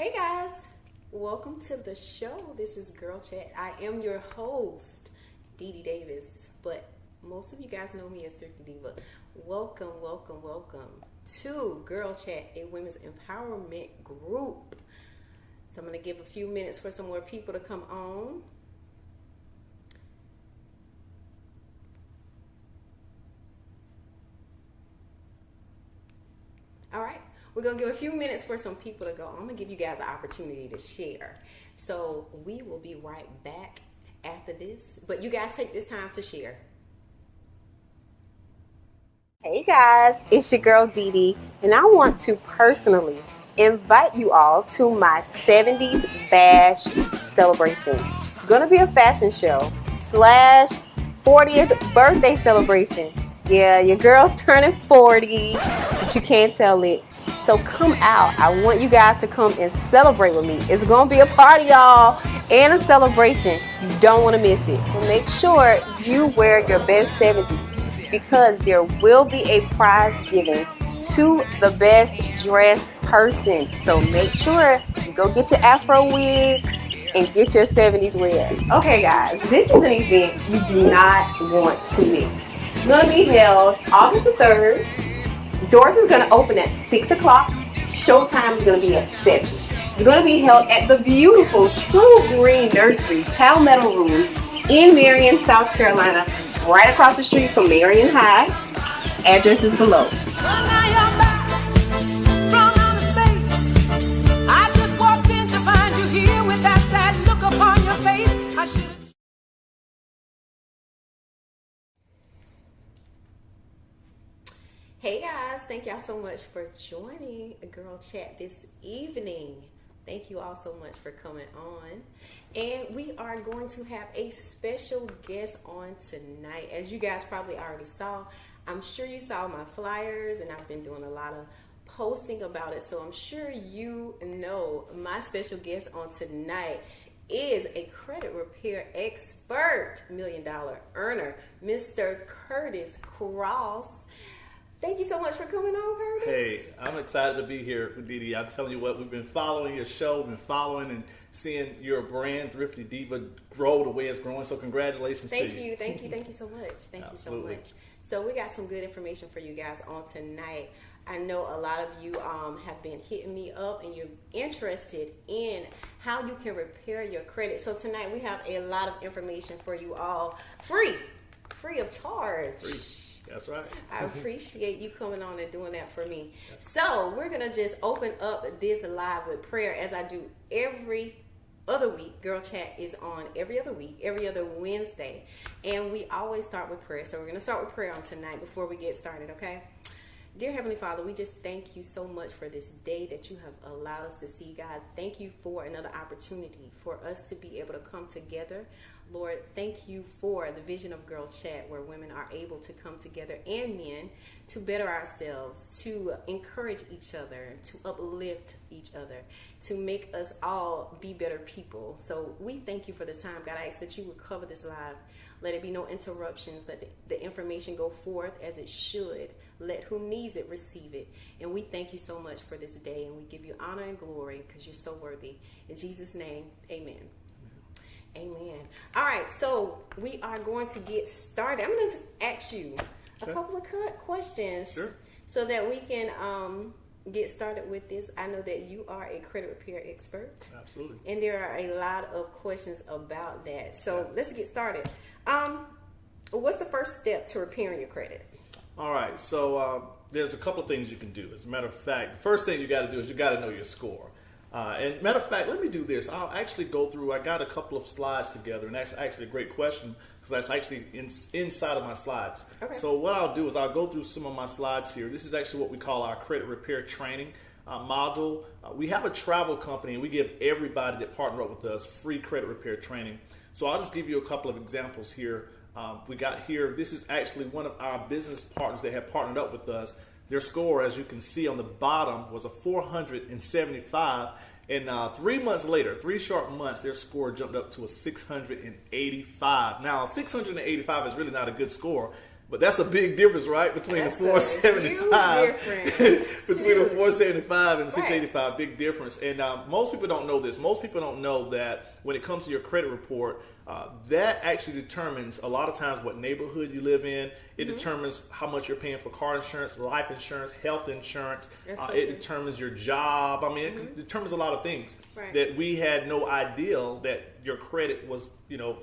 Hey guys, welcome to the show. This is Girl Chat. I am your host, Dee Dee Davis, but most of you guys know me as Thrifty Diva. Welcome to Girl Chat, a women's empowerment group. So I'm going to give a few minutes for some more people to come on. All right. We're going to give a few minutes for some people to go. I'm going to give you guys an opportunity to share. So we will be right back after this. But you guys take this time to share. Hey guys, it's your girl Dee Dee. And I want to personally invite you all to my 70s Bash celebration. It's going to be a fashion show / 40th birthday celebration. Yeah, your girl's turning 40, but you can't tell it. So come out. I want you guys to come and celebrate with me. It's going to be a party, y'all, and a celebration. You don't want to miss it. So make sure you wear your best 70s because there will be a prize given to the best dressed person. So make sure you go get your Afro wigs and get your 70s wear. Okay, guys, this is an event you do not want to miss. It's going to be held August the 3rd. Doors is going to open at 6 o'clock. Showtime is going to be at 7. It's going to be held at the beautiful True Green Nursery Palmetto Room in Marion, South Carolina, right across the street from Marion High. Address is below. Hey guys, thank y'all so much for joining Girl Chat this evening. Thank you all so much for coming on. And we are going to have a special guest on tonight. As you guys probably already saw, I'm sure you saw my flyers and I've been doing a lot of posting about it. So I'm sure you know my special guest on tonight is a credit repair expert, $1 million earner, Mr. Curtis Cross. Thank you so much for coming on, Curtis. Hey, I'm excited to be here, Dee Dee. I'm telling you what, we've been following your show, been following and seeing your brand, Thrifty Diva, grow the way it's growing. So congratulations to you. Thank you so much. Thank you so much. So we got some good information for you guys on tonight. I know a lot of you have been hitting me up and you're interested in how you can repair your credit. So tonight we have a lot of information for you all, free of charge. Free. That's right. I appreciate you coming on and doing that for me. So we're going to just open up this live with prayer as I do every other week. Girl Chat is on every other week, every other Wednesday. And we always start with prayer. So we're going to start with prayer on tonight before we get started, okay? Dear Heavenly Father, we just thank you so much for this day that you have allowed us to see, God. Thank you for another opportunity for us to be able to come together. Lord, thank you for the vision of Girl Chat where women are able to come together and men to better ourselves, to encourage each other, to uplift each other, to make us all be better people. So we thank you for this time. God, I ask that you would cover this live. Let it be no interruptions. Let the information go forth as it should. Let who needs it receive it. And we thank you so much for this day. And we give you honor and glory because you're so worthy. In Jesus' name, amen. Amen. All right, so we are going to get started. I'm going to ask you a couple of questions so that we can get started with this. I know that you are a credit repair expert. Absolutely. And there are a lot of questions about that. So let's get started. What's the first step to repairing your credit? All right, so there's a couple of things you can do. As a matter of fact, the first thing you got to do is you got to know your score. And matter of fact, let me do this. I'll actually go through, I got a couple of slides together, and that's actually a great question because that's actually inside of my slides. Okay. So what I'll do is I'll go through some of my slides here. This is actually what we call our credit repair training module. We have a travel company, and we give everybody that partner up with us free credit repair training. So I'll just give you a couple of examples here. We got here, this is actually one of our business partners that have partnered up with us. Their score, as you can see on the bottom, was a 475. And 3 months later, 3 short months, their score jumped up to a 685. Now, 685 is really not a good score, But that's a big difference, right? Between That's the 475, between the 475 and 685, big difference. And most people don't know this. Most people don't know that when it comes to your credit report, that actually determines a lot of times what neighborhood you live in. It determines how much you're paying for car insurance, life insurance, health insurance. It determines your job. I mean, it determines a lot of things that we had no idea that your credit was,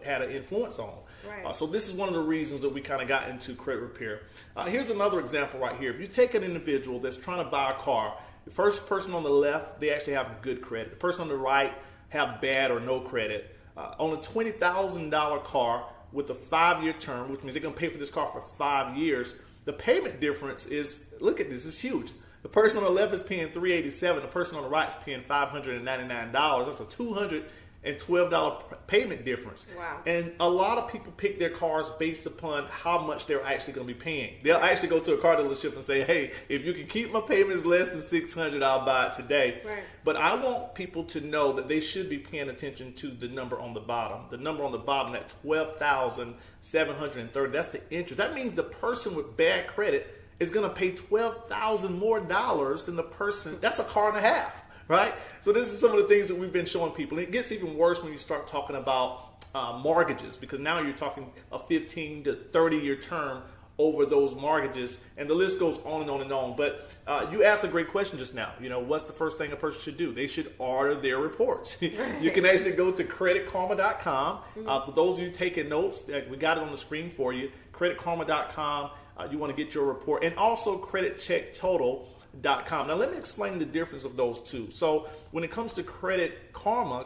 had an influence on. Right. So this is one of the reasons that we kind of got into credit repair. Here's another example right here. If you take an individual that's trying to buy a car, the first person on the left, they actually have good credit. The person on the right have bad or no credit. On a $20,000 car with a 5-year term, which means they're going to pay for this car for 5 years, the payment difference is, look at this, it's huge. The person on the left is paying $387. The person on the right is paying $599. That's a $212 payment difference. Wow. And a lot of people pick their cars based upon how much they're actually going to be paying. They'll actually go to a car dealership and say, hey, if you can keep my payments less than $600, I'll buy it today. Right. But I want people to know that they should be paying attention to the number on the bottom. The number on the bottom, that $12,730, that's the interest. That means the person with bad credit is going to pay $12,000 more than the person. That's a car and a half. Right? So this is some of the things that we've been showing people. And it gets even worse when you start talking about mortgages, because now you're talking a 15 to 30-year term over those mortgages, and the list goes on and on and on. But you asked a great question just now. What's the first thing a person should do? They should order their reports. You can actually go to creditkarma.com. For those of you taking notes, we got it on the screen for you. Creditkarma.com. You want to get your report, and also creditchecktotal.com. Now, let me explain the difference of those two. So when it comes to Credit Karma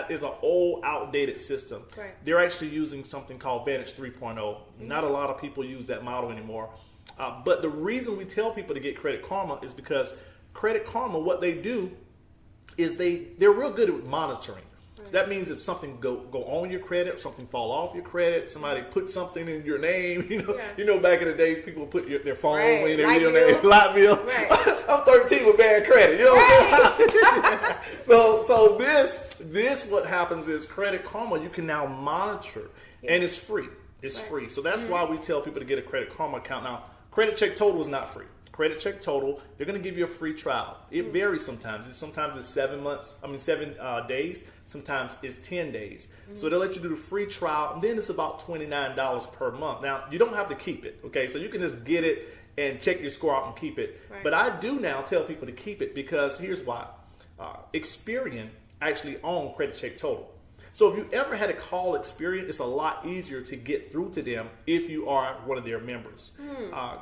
is an old, outdated system. Right. They're actually using something called Vantage 3.0. Not a lot of people use that model anymore. But the reason we tell people to get Credit Karma is because Credit Karma, what they do is they're real good at monitoring. So that means if something go on your credit, or something fall off your credit, somebody put something in your name, back in the day, people put their phone in their real name, light bill. Right. I'm 13 with bad credit, what I'm saying? So this what happens is Credit Karma, you can now monitor, and it's free. It's free. So that's why we tell people to get a Credit Karma account. Now, Credit Check Total is not free. Credit Check Total, they're going to give you a free trial. It varies sometimes. Sometimes it's 7 days. Sometimes it's 10 days. So they'll let you do the free trial, and then it's about $29 per month. Now, you don't have to keep it, okay? So you can just get it and check your score out and keep it. Right. But I do now tell people to keep it because here's why. Experian actually owns Credit Check Total. So if you ever had a call Experian, it's a lot easier to get through to them if you are one of their members.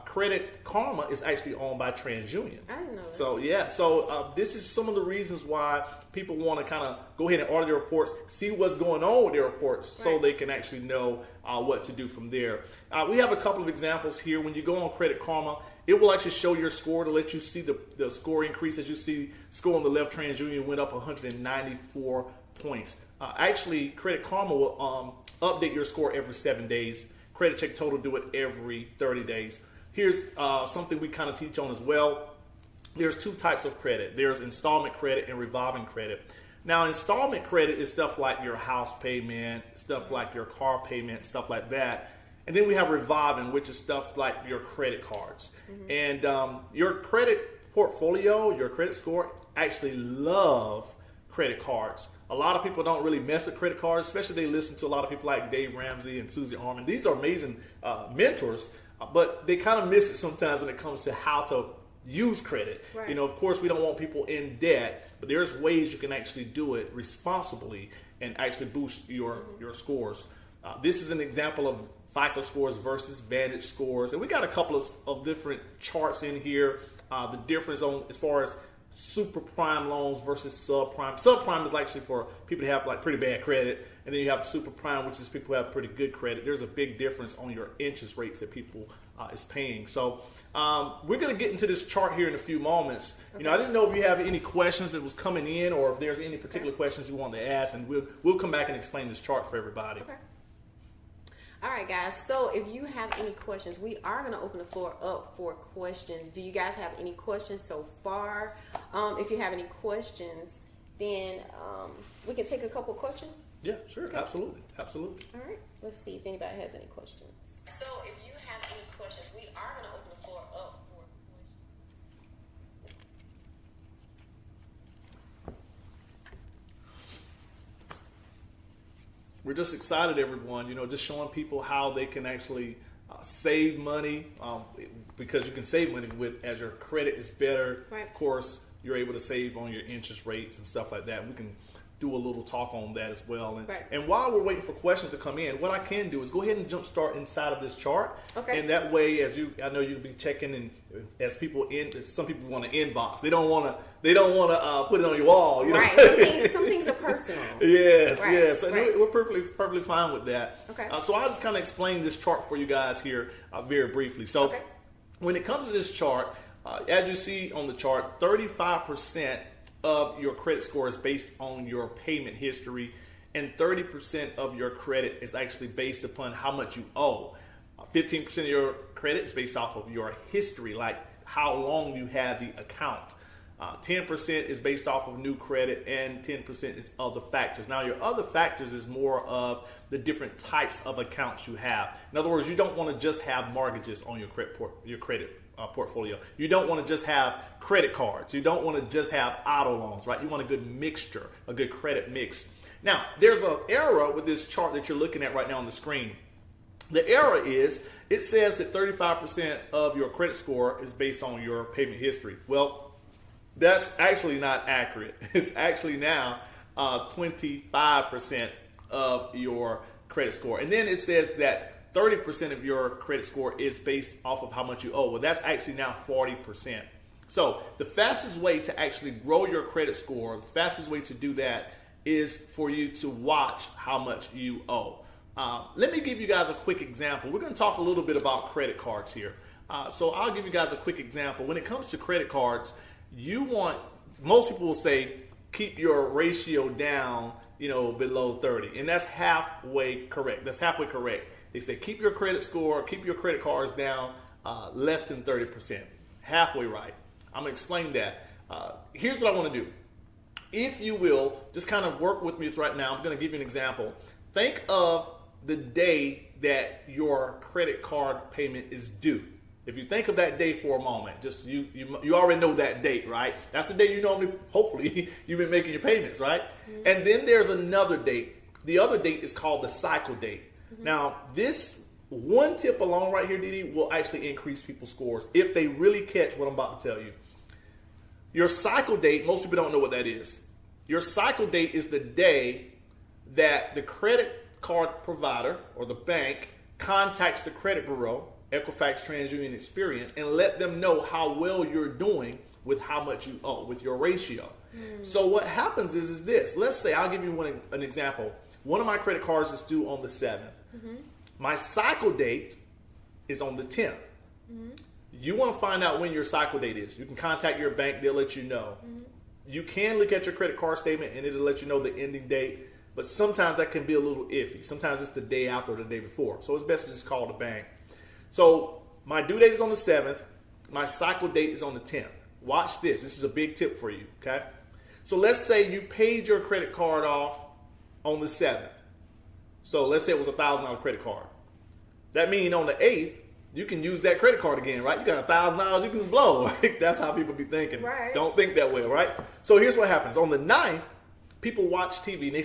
Credit Karma is actually owned by TransUnion. I didn't know that. So yeah, so this is some of the reasons why people want to kind of go ahead and order their reports, see what's going on with their reports, so they can actually know what to do from there. We have a couple of examples here. When you go on Credit Karma, it will actually show your score to let you see the score increase. As you see, score on the left, TransUnion went up 194 points. Actually, Credit Karma will update your score every 7 days. Credit Check Total do it every 30 days. Here's something we kind of teach on as well. There's two types of credit. There's installment credit and revolving credit. Now, installment credit is stuff like your house payment, stuff like your car payment, stuff like that. And then we have revolving, which is stuff like your credit cards. And your credit portfolio, your credit score, actually love credit cards. A lot of people don't really mess with credit cards, especially they listen to a lot of people like Dave Ramsey and Susie Orman. These are amazing mentors, but they kind of miss it sometimes when it comes to how to use credit. Right. Of course, we don't want people in debt, but there's ways you can actually do it responsibly and actually boost your scores. This is an example of FICO scores versus Vantage scores, and we got a couple of different charts in here. The difference on as far as super prime loans versus subprime. Subprime is actually for people who have like pretty bad credit, and then you have super prime, which is people who have pretty good credit. There's a big difference on your interest rates that people is paying. So we're going to get into this chart here in a few moments. Okay. I didn't know if you have any questions that was coming in, or if there's any particular questions you want to ask, and we'll come back and explain this chart for everybody. Okay. All right, guys. So if you have any questions, we are going to open the floor up for questions. Do you guys have any questions so far? If you have any questions, then we can take a couple questions. Yeah, sure. Okay. Absolutely. All right. Let's see if anybody has any questions. So if you have questions. We are going to open the floor up for questions. We're just excited, everyone. Just showing people how they can actually save money, because you can save money as your credit is better. Right. Of course, you're able to save on your interest rates and stuff like that. We can do a little talk on that as well. Right. And while we're waiting for questions to come in, what I can do is go ahead and jump start inside of this chart. Okay. And that way, I know you'll be checking, and as some people want to inbox. They don't want to put it on your wall. Right. Some things are personal. Yes. Right. Yes. And Right. we're perfectly fine with that. Okay. So I'll just kind of explain this chart for you guys here very briefly. So Okay. when it comes to this chart, as you see on the chart, 35% of your credit score is based on your payment history, and 30% of your credit is actually based upon how much you owe. 15% of your credit is based off of your history, like how long you have the account. 10% is based off of new credit, and 10% is other factors. Now, your other factors is more of the different types of accounts you have. In other words, you don't want to just have mortgages on your credit portfolio. You don't want to just have credit cards. You don't want to just have auto loans, right? You want a good mixture, a good credit mix. Now, there's an error with this chart that you're looking at right now on the screen. The error is, it says that 35% of your credit score is based on your payment history. Well, that's actually not accurate. It's actually now 25% of your credit score. And then it says that 30% of your credit score is based off of how much you owe. Well, that's actually now 40%. So the fastest way to actually grow your credit score, the fastest way to do that is for you to watch how much you owe. Let me give you guys a quick example. We're going to talk a little bit about credit cards here. So I'll give you guys a quick example. When it comes to credit cards, most people will say, keep your ratio down, below 30. And that's halfway correct. They say keep your credit score, keep your credit cards down less than 30%. Halfway right. I'm going to explain that. Here's what I want to do. If you will, just kind of work with me right now. I'm going to give you an example. Think of the day that your credit card payment is due. If you think of that day for a moment, just you already know that date, right? That's the day you normally, hopefully, you've been making your payments, right? Mm-hmm. And then there's another date. The other date is called the cycle date. Mm-hmm. Now, this one tip alone right here, Didi, will actually increase people's scores if they really catch what I'm about to tell you. Your cycle date, most people don't know what that is. Your cycle date is the day that the credit card provider or the bank contacts the credit bureau, Equifax, TransUnion, Experian, and let them know how well you're doing with how much you owe, with your ratio. So what happens is this. Let's say, I'll give you an example. One of my credit cards is due on the 7th. Mm-hmm. My cycle date is on the 10th. Mm-hmm. You want to find out when your cycle date is. You can contact your bank. They'll let you know. Mm-hmm. You can look at your credit card statement, and it'll let you know the ending date. But sometimes that can be a little iffy. Sometimes it's the day after or the day before. So it's best to just call the bank. So my due date is on the 7th. My cycle date is on the 10th. Watch this. This is a big tip for you, okay? So let's say you paid your credit card off on the 7th. So let's say it was a $1,000 credit card. That means on the 8th, you can use that credit card again, right? You got $1,000 you can blow. Right? That's how people be thinking. Right. Don't think that way, right? So here's what happens. On the 9th, people watch TV and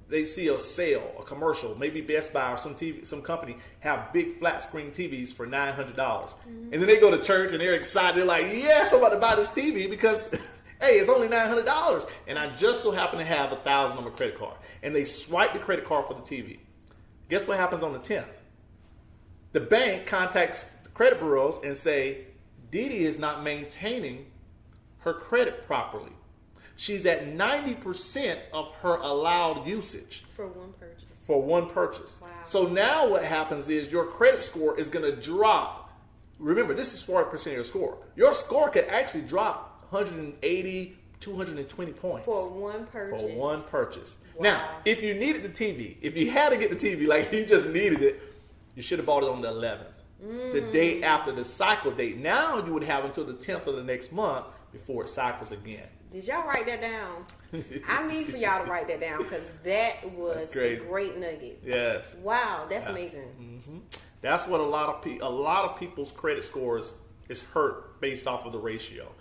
they see a sale, a commercial, maybe Best Buy or some company have big flat screen TVs for $900. Mm-hmm. And then they go to church and they're excited. They're like, yes, I'm about to buy this TV because, hey, it's only $900. And I just so happen to have $1,000 on my credit card. And they swipe the credit card for the TV. Guess what happens on the 10th? The bank contacts the credit bureaus and say, Didi is not maintaining her credit properly. She's at 90% of her allowed usage. For one purchase. For one purchase. Wow. So now what happens is your credit score is going to drop. Remember, this is 40% of your score. Your score could actually drop 180, 220 points. For one purchase. For one purchase. Wow. Now, if you needed the TV, if you had to get the TV, like you just needed it, you should have bought it on the 11th. The day after the cycle date. Now you would have until the 10th of the next month before it cycles again. Did y'all write that down? I need for y'all to write that down because that was a great nugget. Yes. Wow, that's amazing. Mm-hmm. That's what a lot of people's credit scores is hurt based off of the ratio.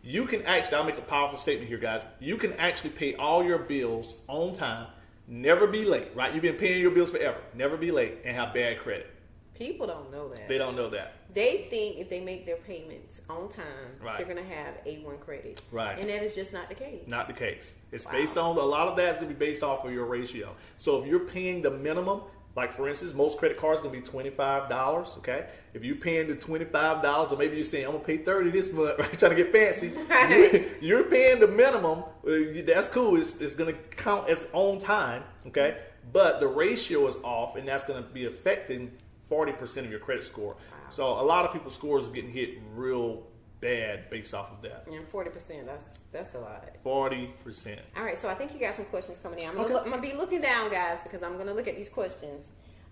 You can actually, I'll make a powerful statement here, guys. You can actually pay all your bills on time, never be late, right? You've been paying your bills forever, never be late, and have bad credit. People don't know that. They don't know that. They think if they make their payments on time, right, they're going to have A1 credit. Right. And that is just not the case. Not the case. It's wow. based on, a lot of that is going to be based off of your ratio. So if you're paying the minimum, like for instance, most credit cards are going to be $25, okay? If you're paying the $25, or maybe you're saying, I'm going to pay $30 this month, right? Trying to get fancy. Right. You're paying the minimum. That's cool. It's going to count as on time, okay? But the ratio is off, and that's going to be affecting 40% of your credit score. Wow. So a lot of people's scores are getting hit real bad based off of that. And 40%, that's a lot. 40%. All right, so I think you got some questions coming in. I'm gonna be looking down, guys, because I'm gonna look at these questions.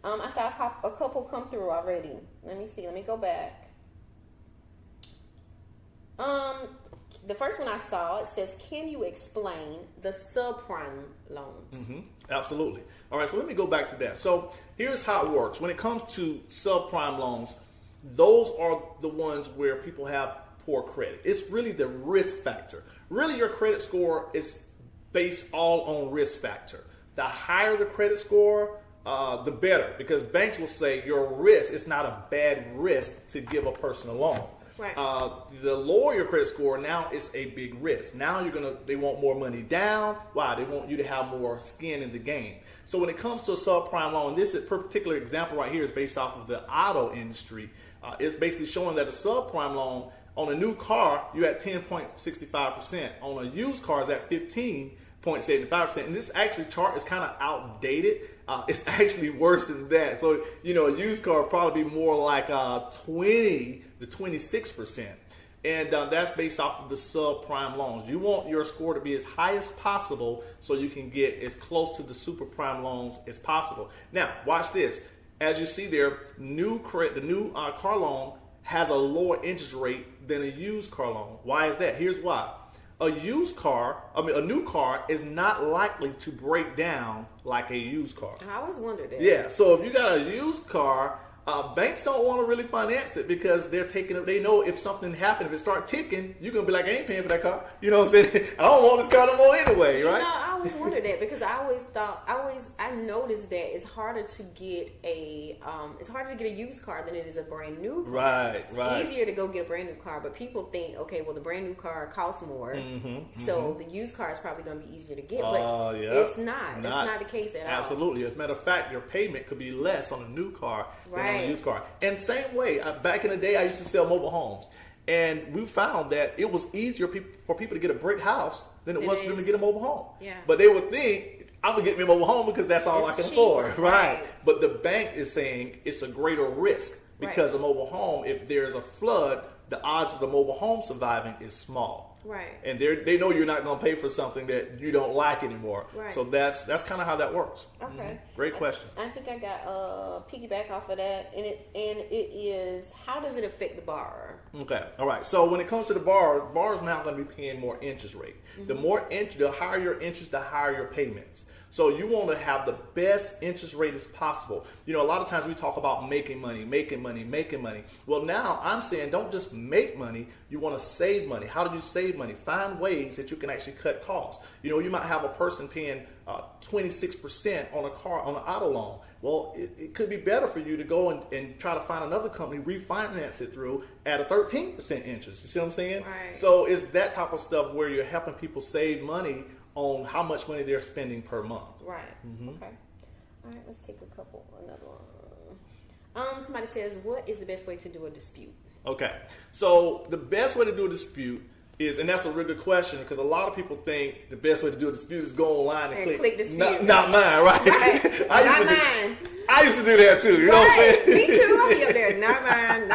I saw a couple come through already. Let me see. Let me go back. The first one I saw, it says, "Can you explain the subprime loans?" Mm-hmm. Absolutely. All right, so let me go back to that. So here's how it works. When it comes to subprime loans, those are the ones where people have poor credit. It's really the risk factor. Really, your credit score is based all on risk factor. The higher the credit score, the better, because banks will say your risk is not a bad risk to give a person a loan. Right. The lower your credit score, now it's a big risk. Now they want more money down. Why? They want you to have more skin in the game. So when it comes to a subprime loan, this particular example right here is based off of the auto industry. It's basically showing that a subprime loan on a new car, you're at 10.65%. On a used car, it's at 15.75%. And this actually chart is kind of outdated. It's actually worse than that. So, a used car would probably be more like 20 to 26%. And that's based off of the subprime loans. You want your score to be as high as possible so you can get as close to the super prime loans as possible. Now, watch this. As you see there, the new car loan has a lower interest rate than a used car loan. Why is that? Here's why. A new car is not likely to break down like a used car. I always wondered that. Yeah, so if you got a used car, banks don't want to really finance it because they know if something happened, if it start ticking, you're going to be like, I ain't paying for that car. You know what I'm saying? I don't want this car no more anyway, right? I always wondered that because I noticed that it's harder to get a used car than it is a brand new car. Right. It's easier to go get a brand new car, but people think, okay, well, the brand new car costs more, so the used car is probably going to be easier to get, but it's not. It's not the case at all. Absolutely. As a matter of fact, your payment could be less on a new car than on a used car. And same way, back in the day, I used to sell mobile homes. And we found that it was easier for people to get a brick house than it was for them to get a mobile home. Yeah. But they would think, I'm going to get me a mobile home because that's all I can afford. Right. But the bank is saying it's a greater risk because a mobile home, if there's a flood, the odds of the mobile home surviving is small. Right. And they know you're not going to pay for something that you don't like anymore. Right. So that's kind of how that works. Okay. Mm-hmm. Great question. I think I got piggyback off of that, and it is, how does it affect the borrower? Okay. All right. So when it comes to the borrower's now going to be paying more interest rate. Mm-hmm. The higher your interest, the higher your payments. So you want to have the best interest rate as possible. A lot of times we talk about making money. Well, now I'm saying don't just make money. You want to save money. How do you save money? Find ways that you can actually cut costs. You might have a person paying 26% on an auto loan. Well, it could be better for you to go and try to find another company, refinance it through at a 13% interest. You see what I'm saying? Right. So it's that type of stuff where you're helping people save money on how much money they're spending per month. Right. Mm-hmm. Okay. All right, let's take another one. Somebody says, what is the best way to do a dispute? Okay. So the best way to do a dispute is, and that's a really good question, because a lot of people think the best way to do a dispute is go online and click dispute. Not mine, right? Not mine. I used to do that too. You know what I'm saying? Me too. I'll be up there. Not mine.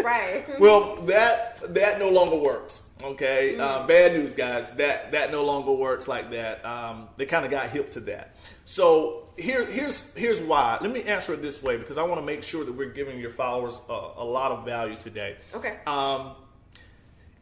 Right. Well, that no longer works. Okay, bad news, guys. That no longer works like that. They kind of got hip to that. So here's why. Let me answer it this way because I want to make sure that we're giving your followers a lot of value today. Okay.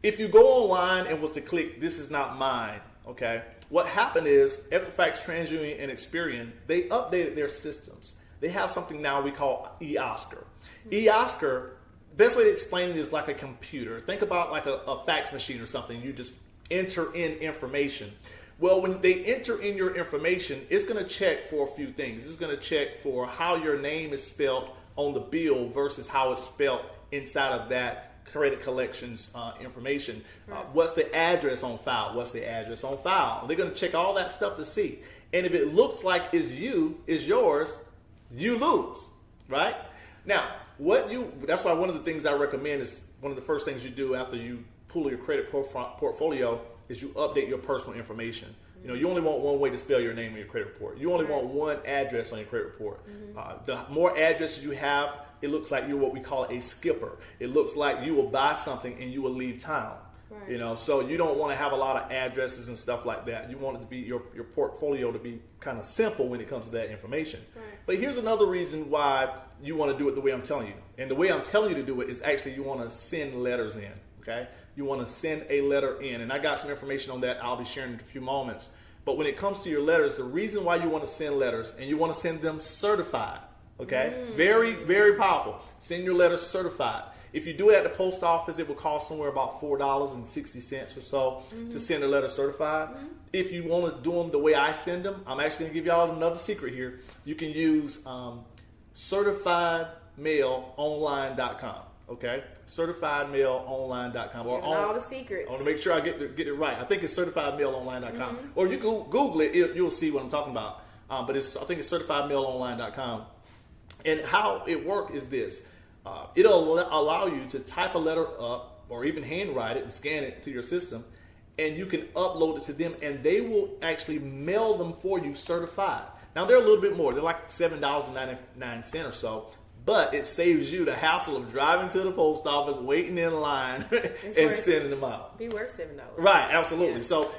If you go online and was to click "This is not mine," okay, what happened is Equifax, TransUnion, and Experian, they updated their systems. they have something now we call eOscar. eOscar, best way to explain it is like a computer. Think about like a fax machine or something. You just enter in information. Well, when they enter in your information, it's going to check for a few things. It's going to check for how your name is spelled on the bill versus how it's spelled inside of that credit collections information. What's the address on file? What's the address on file? They're going to check all that stuff to see. And if it looks like it's yours, you lose, right? Now, that's why one of the things I recommend is one of the first things you do after you pull your credit portfolio is you update your personal information. You know, you only want one way to spell your name on your credit report. You only want one address on your credit report. The more addresses you have, it looks like you're what we call a skipper. It looks like you will buy something and you will leave town. Right. You know, so you don't want to have a lot of addresses and stuff like that. You want it to be your portfolio to be kind of simple when it comes to that information. Right. But here's another reason why you want to do it the way I'm telling you. And the way I'm telling you to do it is actually you want to send letters in. Okay, you want to send a letter in, and I got some information on that I'll be sharing in a few moments. But when it comes to your letters, the reason why you want to send letters, and you want to send them certified, okay? Very, very powerful. Send your letters certified. If you do it at the post office, it will cost somewhere about $4.60 or so to send a letter certified. If you want to do them the way I send them, I'm actually going to give y'all another secret here. You can use certifiedmailonline.com. Okay, certifiedmailonline.com. Or all the secrets. I want to make sure I get it right. I think it's certifiedmailonline.com. Or you Google it, you'll see what I'm talking about. But I think it's certifiedmailonline.com. And how it works is this. It'll allow you to type a letter up or even handwrite it and scan it to your system. And you can upload it to them, and they will actually mail them for you certified. Now, they're a little bit more. They're like $7.99 or so. But it saves you the hassle of driving to the post office, waiting in line, and sending them out. Be worth $7. Right, absolutely. Yeah. So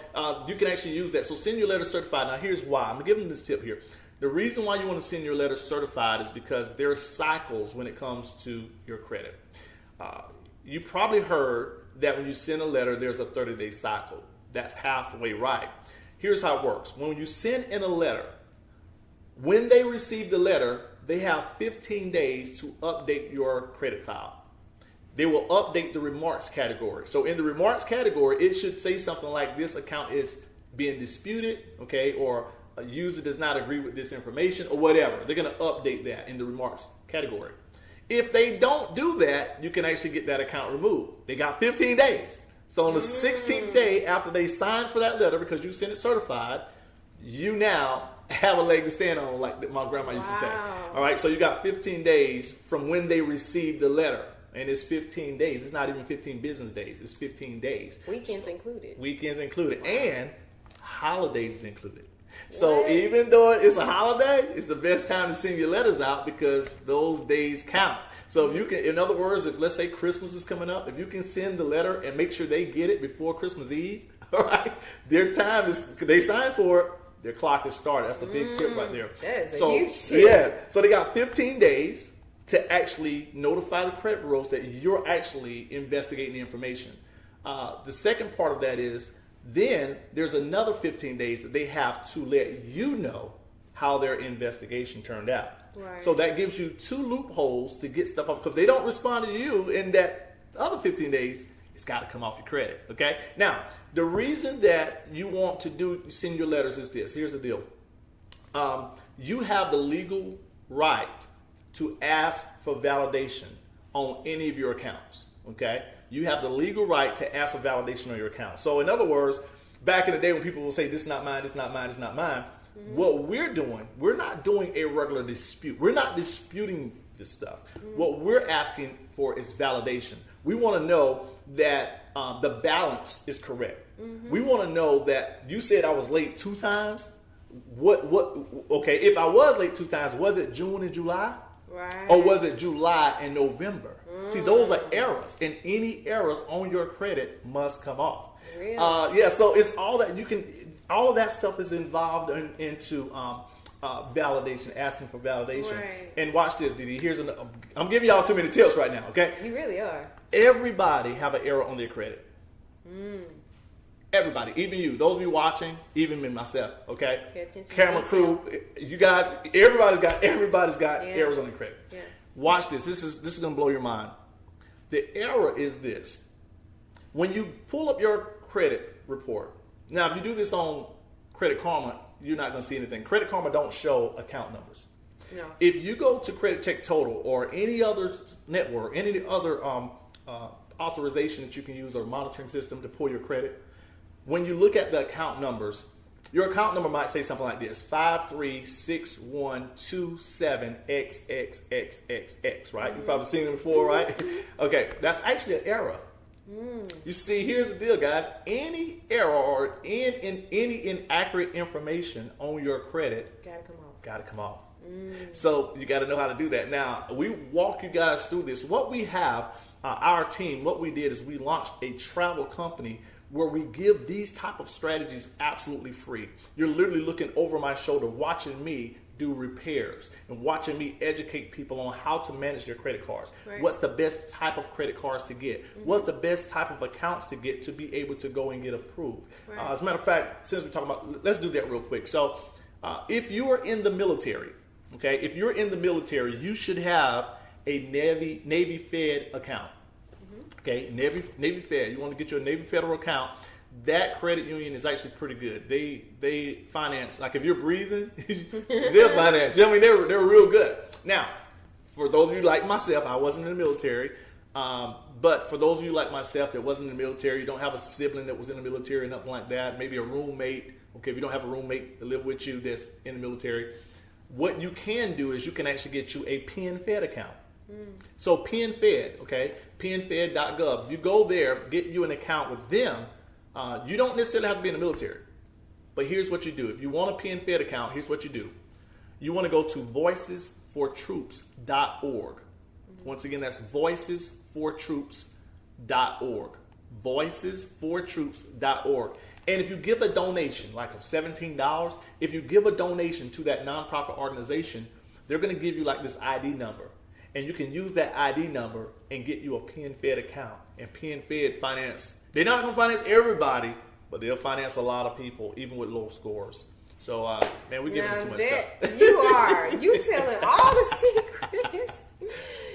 you can actually use that. So send your letter certified. Now here's why. I'm going to give them this tip here. The reason why you want to send your letter certified is because there are cycles when it comes to your credit. You probably heard that when you send a letter, there's a 30-day cycle. That's halfway right. Here's how it works. When you send in a letter, when they receive the letter, they have 15 days to update your credit file. They will update the remarks category. So in the remarks category, it should say something like this account is being disputed, okay, or a user does not agree with this information or whatever. They're going to update that in the remarks category. If they don't do that, you can actually get that account removed. They got 15 days. So on the 16th day after they sign for that letter, because you sent it certified, you now have a leg to stand on, like my grandma used to say. All right, so you got 15 days from when they received the letter. And it's 15 days. It's not even 15 business days. It's 15 days. Weekends included. Weekends included. And holidays included. So even though it's a holiday, it's the best time to send your letters out because those days count. So if you can, in other words, if let's say Christmas is coming up, if you can send the letter and make sure they get it before Christmas Eve, all right, their time is, they sign for it, their clock is started. That's a big tip right there. That is a huge tip. Yeah. So they got 15 days to actually notify the credit bureaus that you're actually investigating the information. The second part of that is then there's another 15 days that they have to let you know how their investigation turned out. Right. So that gives you 2 loopholes to get stuff up because they don't respond to you in that other 15 days. It's got to come off your credit. Okay. Now, the reason that you want to send your letters is this. Here's the deal. You have the legal right to ask for validation on any of your accounts. Okay. You have the legal right to ask for validation on your account. So in other words, back in the day when people will say, this is not mine, this is not mine, this is not mine, what we're doing, we're not doing a regular dispute. We're not disputing this stuff. What we're asking for is validation. We want to know that the balance is correct. We want to know that you said I was late 2 times. Okay, if I was late 2 times, was it June and July? Right. Or was it July and November? See, those are errors, and any errors on your credit must come off. Really? Yeah, so it's all that you can. All of that stuff is involved into validation, asking for validation. Right. And watch this, Didi. I'm giving y'all too many tips right now. Okay. You really are. Everybody have an error on their credit. Everybody, even you, those of you watching, even me myself, okay? Pay attention to Camera detail. crew, you guys, everybody's got Yeah. errors on their credit. Yeah. Watch this. This is gonna blow your mind. The error is this. When you pull up your credit report, now if you do this on Credit Karma, you're not gonna see anything. Credit Karma don't show account numbers. No. If you go to Credit Check Total or any other network, any other authorization that you can use or monitoring system to pull your credit, when you look at the account numbers, your account number might say something like this: 536127XXXXX, right? You've probably seen it before, right? Okay, that's actually an error. You see, here's the deal, guys. Any error or any inaccurate information on your credit Gotta come on. got to come off. So you got to know how to do that. Now, we walk you guys through this. What we have, our team, what we did is we launched a travel company where we give these type of strategies absolutely free. You're literally looking over my shoulder, watching me do repairs and watching me educate people on how to manage their credit cards. Right. What's the best type of credit cards to get? What's the best type of accounts to get to be able to go and get approved? Right. As a matter of fact, since we're talking about, let's do that real quick. So if you are in the military, okay, if you're in the military, you should have a Navy Fed account. Okay, Navy Fed. You want to get your Navy Federal account. That credit union is actually pretty good. They finance, like if you're breathing, they'll finance. I mean, they're real good. Now, for those of you like myself, I wasn't in the military. But for those of you like myself that wasn't in the military, you don't have a sibling that was in the military or nothing like that, maybe a roommate. Okay, if you don't have a roommate to live with you that's in the military, what you can do is you can actually get you a PenFed account. So PenFed, okay, PenFed.gov. If you go there, get you an account with them. You don't necessarily have to be in the military. But here's what you do. If you want a PenFed account, here's what you do. You want to go to voicesfortroops.org. Once again, that's voicesfortroops.org. Voicesfortroops.org. And if you give a donation, like of $17, if you give a donation to that nonprofit organization, they're going to give you like this ID number. And you can use that ID number and get you a PenFed account. And PenFed finance, they're not going to finance everybody, but they'll finance a lot of people, even with low scores. So, man, we're giving too much stuff. You telling all the secrets.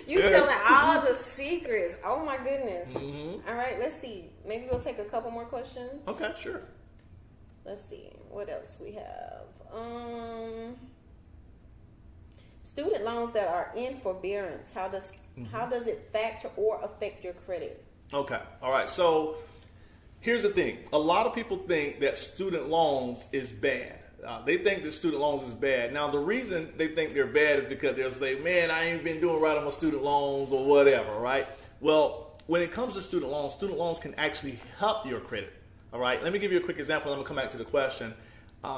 Telling all the secrets. Oh, my goodness. Mm-hmm. All right, let's see. Maybe we'll take a couple more questions. Okay, sure. Let's see. What else we have? Student loans that are in forbearance. How does it factor or affect your credit? Okay. All right. So here's the thing. A lot of people think that student loans is bad. They think that student loans is bad. Now, the reason they think they're bad is because they'll say, man, I ain't been doing right on my student loans or whatever, right? Well, when it comes to student loans can actually help your credit. All right. Let me give you a quick example. I'm going to come back to the question.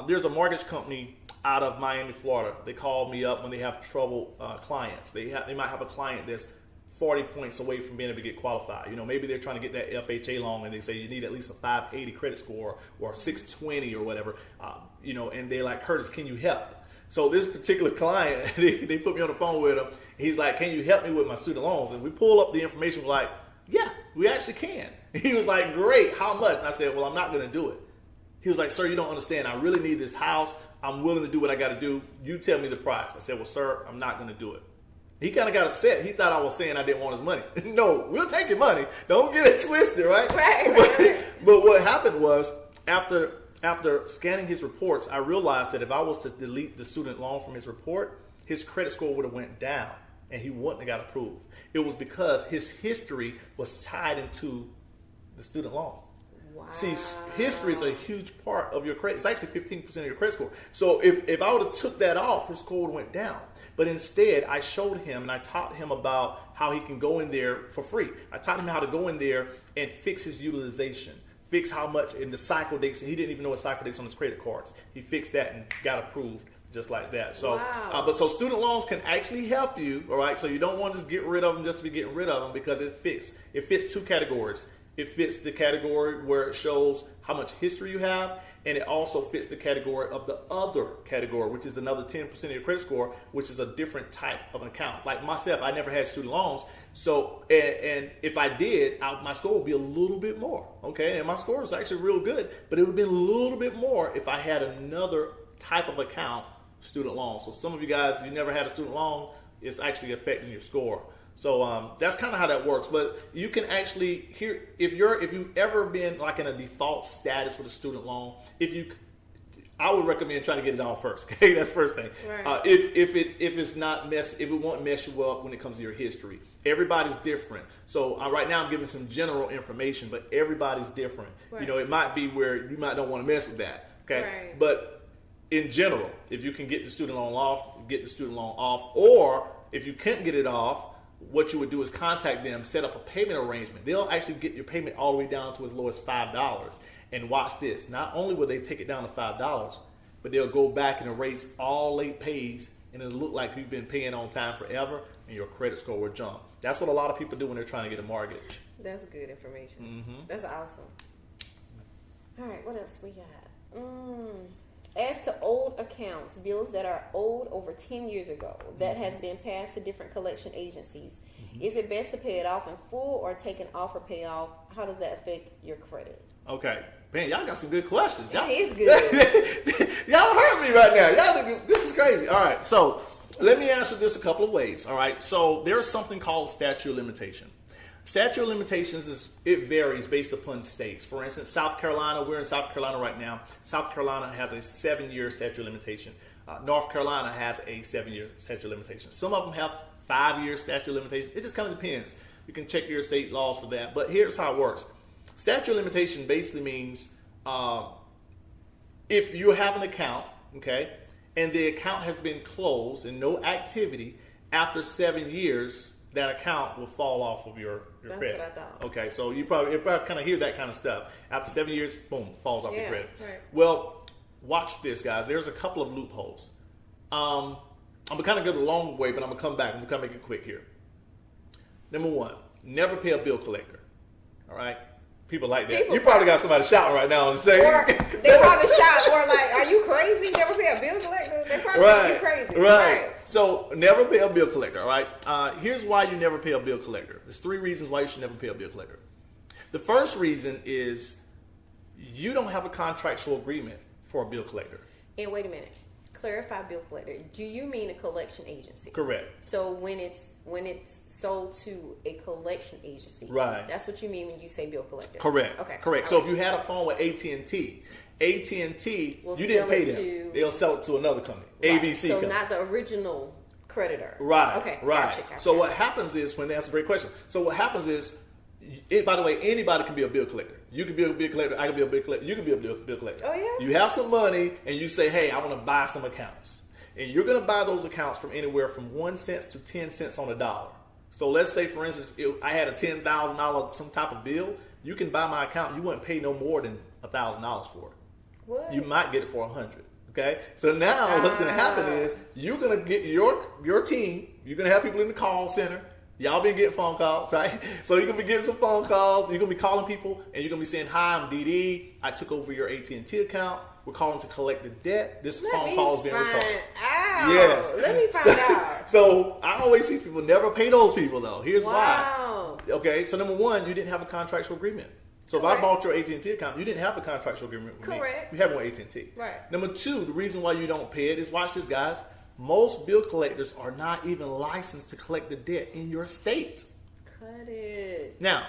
There's a mortgage company out of Miami, Florida. They call me up when they have trouble clients. They might have a client that's 40 points away from being able to get qualified. You know, maybe they're trying to get that FHA loan and they say you need at least a 580 credit score or 620 or whatever. And they're like, Curtis, can you help? So this particular client, they put me on the phone with him. He's like, can you help me with my student loans? And we pull up the information. We're like, yeah, we actually can. He was like, great, how much? And I said, well, I'm not going to do it. He was like, sir, you don't understand. I really need this house. I'm willing to do what I got to do. You tell me the price. I said, well, sir, I'm not going to do it. He kind of got upset. He thought I was saying I didn't want his money. No, we'll take your money. Don't get it twisted, right? Right. But what happened was after scanning his reports, I realized that if I was to delete the student loan from his report, his credit score would have went down and he wouldn't have got approved. It was because his history was tied into the student loan. Wow. See, history is a huge part of your credit. It's actually 15% of your credit score. So if I would have took that off, his score would have went down. But instead, I showed him and I taught him about how he can go in there for free. I taught him how to go in there and fix his utilization, fix how much in the cycle dates. He didn't even know what cycle dates on his credit cards. He fixed that and got approved just like that. So, wow. So student loans can actually help you, all right? So you don't want to just get rid of them just to be getting rid of them because it fits two categories. It fits the category where it shows how much history you have, and it also fits the category of the other category, which is another 10% of your credit score, which is a different type of an account. Like myself, I never had student loans, So, and if I did, my score would be a little bit more. Okay, and my score is actually real good, but it would have been a little bit more if I had another type of account, student loan. So some of you guys, you never had a student loan, it's actually affecting your score. So that's kind of how that works. But you can actually if you've ever been like in a default status with a student loan, I would recommend trying to get it off first. Okay, that's the first thing. Right. If it won't mess you up when it comes to your history. Everybody's different. So right now I'm giving some general information, but everybody's different. Right. You know, it might be where you might don't want to mess with that. Okay, Right. but in general, if you can get the student loan off, get the student loan off. Or if you can't get it off, what you would do is contact them, set up a payment arrangement. They'll actually get your payment all the way down to as low as $5. And watch this. Not only will they take it down to $5, but they'll go back and erase all late pays, and it'll look like you've been paying on time forever, and your credit score will jump. That's what a lot of people do when they're trying to get a mortgage. That's good information. Mm-hmm. That's awesome. All right, what else we got? As to old accounts, bills that are owed over 10 years ago that has been passed to different collection agencies, is it best to pay it off in full or take an off or pay off? How does that affect your credit? Okay. Man, y'all got some good questions. That is good. Y'all hurt me right now. This is crazy. All right. So let me answer this a couple of ways. All right. So there's something called statute of limitation. Statute of limitations it varies based upon states. For instance, South Carolina, we're in South Carolina right now. South Carolina has a 7-year statute of limitation. North Carolina has a 7-year statute of limitation. Some of them have 5-year statute of limitations. It just kind of depends. You can check your state laws for that. But here's how it works. Statute of limitation basically means if you have an account, okay, and the account has been closed and no activity, after 7 years, that account will fall off of your credit. That's what I thought. Okay, so you probably kind of hear that kind of stuff. After 7 years, boom, falls off your credit. Right. Well, watch this, guys. There's a couple of loopholes. I'm going to kind of go the long way, but I'm going to come back. I'm going to make it quick here. Number one, never pay a bill collector. All right? People like that. You probably got somebody shouting right now and saying, or they probably shout or like, "Are you crazy? Never pay a bill collector?" They probably think you crazy. Right. So never pay a bill collector. All right. Here's why you never pay a bill collector. There's 3 reasons why you should never pay a bill collector. The first reason is you don't have a contractual agreement for a bill collector. And wait a minute. Clarify bill collector. Do you mean a collection agency? Correct. So when it's sold to a collection agency, right? That's what you mean when you say bill collector. Correct. Okay. Correct. So if you had a phone with AT&T, you didn't pay them. They'll sell it to another company, right. ABC. So company. not the original creditor. Right. Okay. Right. Gotcha. So what happens is that's a great question. So what happens is, by the way, anybody can be a bill collector. You can be a bill collector. I can be a bill collector. You can be a bill collector. Oh yeah. You have some money and you say, hey, I want to buy some accounts, and you're going to buy those accounts from anywhere from 1 cent to 10 cents on the dollar. So let's say, for instance, if I had a $10,000 some type of bill, you can buy my account. You wouldn't pay no more than $1,000 for it. What? You might get it for $100. Okay. So now what's going to happen is you're going to get your team. You're going to have people in the call center. Y'all been getting phone calls, right? So you're going to be getting some phone calls. You're going to be calling people, and you're going to be saying, "Hi, I'm DD. I took over your AT&T account. We're calling to collect the debt. This phone call is being recorded." Yes. Let me find out. So I always see people never pay those people though. Here's wow. why. Okay. So number one, you didn't have a contractual agreement. So Correct. if I bought your AT&T account, you didn't have a contractual agreement with Correct. me. You have one with AT&T. Right. Number two, the reason why you don't pay it is, watch this, guys. Most bill collectors are not even licensed to collect the debt in your state. Cut it. Now,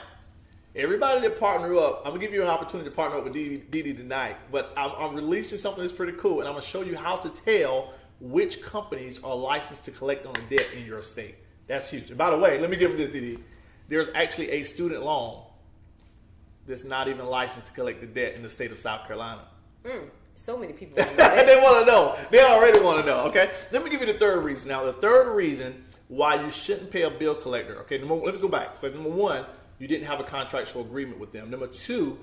everybody that partner up, I'm going to give you an opportunity to partner up with Didi tonight, but I'm releasing something that's pretty cool, and I'm going to show you how to tell which companies are licensed to collect on the debt in your state. That's huge. And by the way, let me give you this, Didi. There's actually a student loan that's not even licensed to collect the debt in the state of South Carolina. So many people want to know that. They want to know. They already want to know, okay? Let me give you the third reason. Now, the third reason why you shouldn't pay a bill collector, okay? Let's go back. So number one, you didn't have a contractual agreement with them. Number two